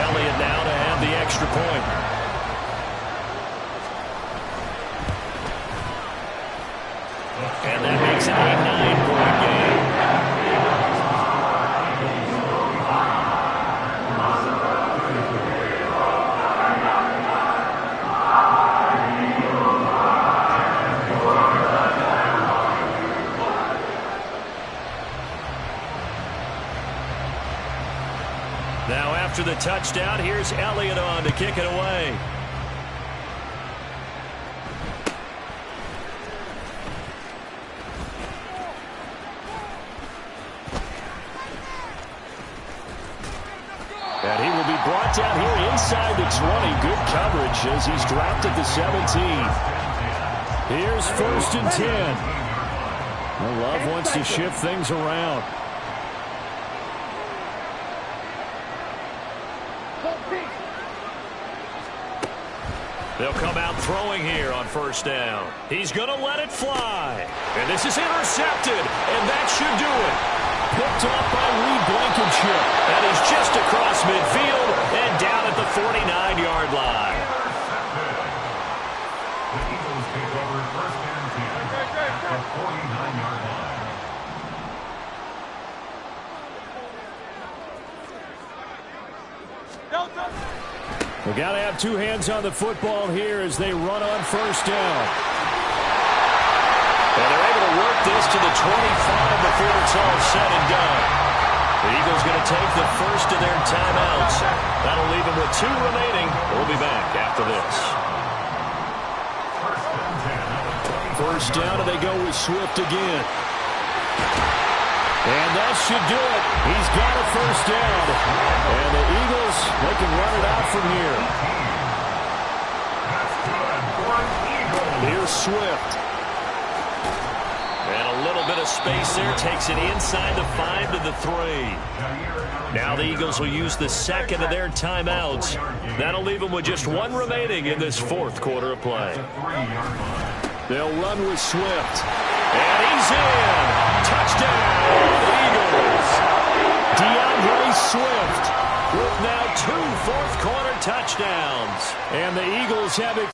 Elliott now to have the extra point. And that makes it a 9-point game. Now after the touchdown, here's Elliott on to kick it away. And he will be brought down here inside the 20. Good coverage as he's dropped at the 17. Here's 1st and 10. Well, Love wants to shift things around. They'll come out throwing here on 1st down. He's going to let it fly. And this is intercepted, and that should do it. Picked off by Reed Blankenship. And he's just across midfield and down at the 49-yard line. The Eagles take over 1st and 10 at the 49-yard line. We got to have 2 hands on the football here as they run on 1st down. And they're able to work this to the 25 before it's all said and done. The Eagles going to take the first of their timeouts. That'll leave them with 2 remaining. We'll be back after this. 1st down, and they go with Swift again. And that should do it. He's got a first down. And the Eagles, they can run it out from here. Here's Swift. And a little bit of space there. Takes it inside the 5 to the 3. Now the Eagles will use the second of their timeouts. That'll leave them with just one remaining in this fourth quarter of play. They'll run with Swift. And he's in. Touchdown, Eagles. DeAndre Swift with now 2 fourth-quarter touchdowns. And the Eagles have it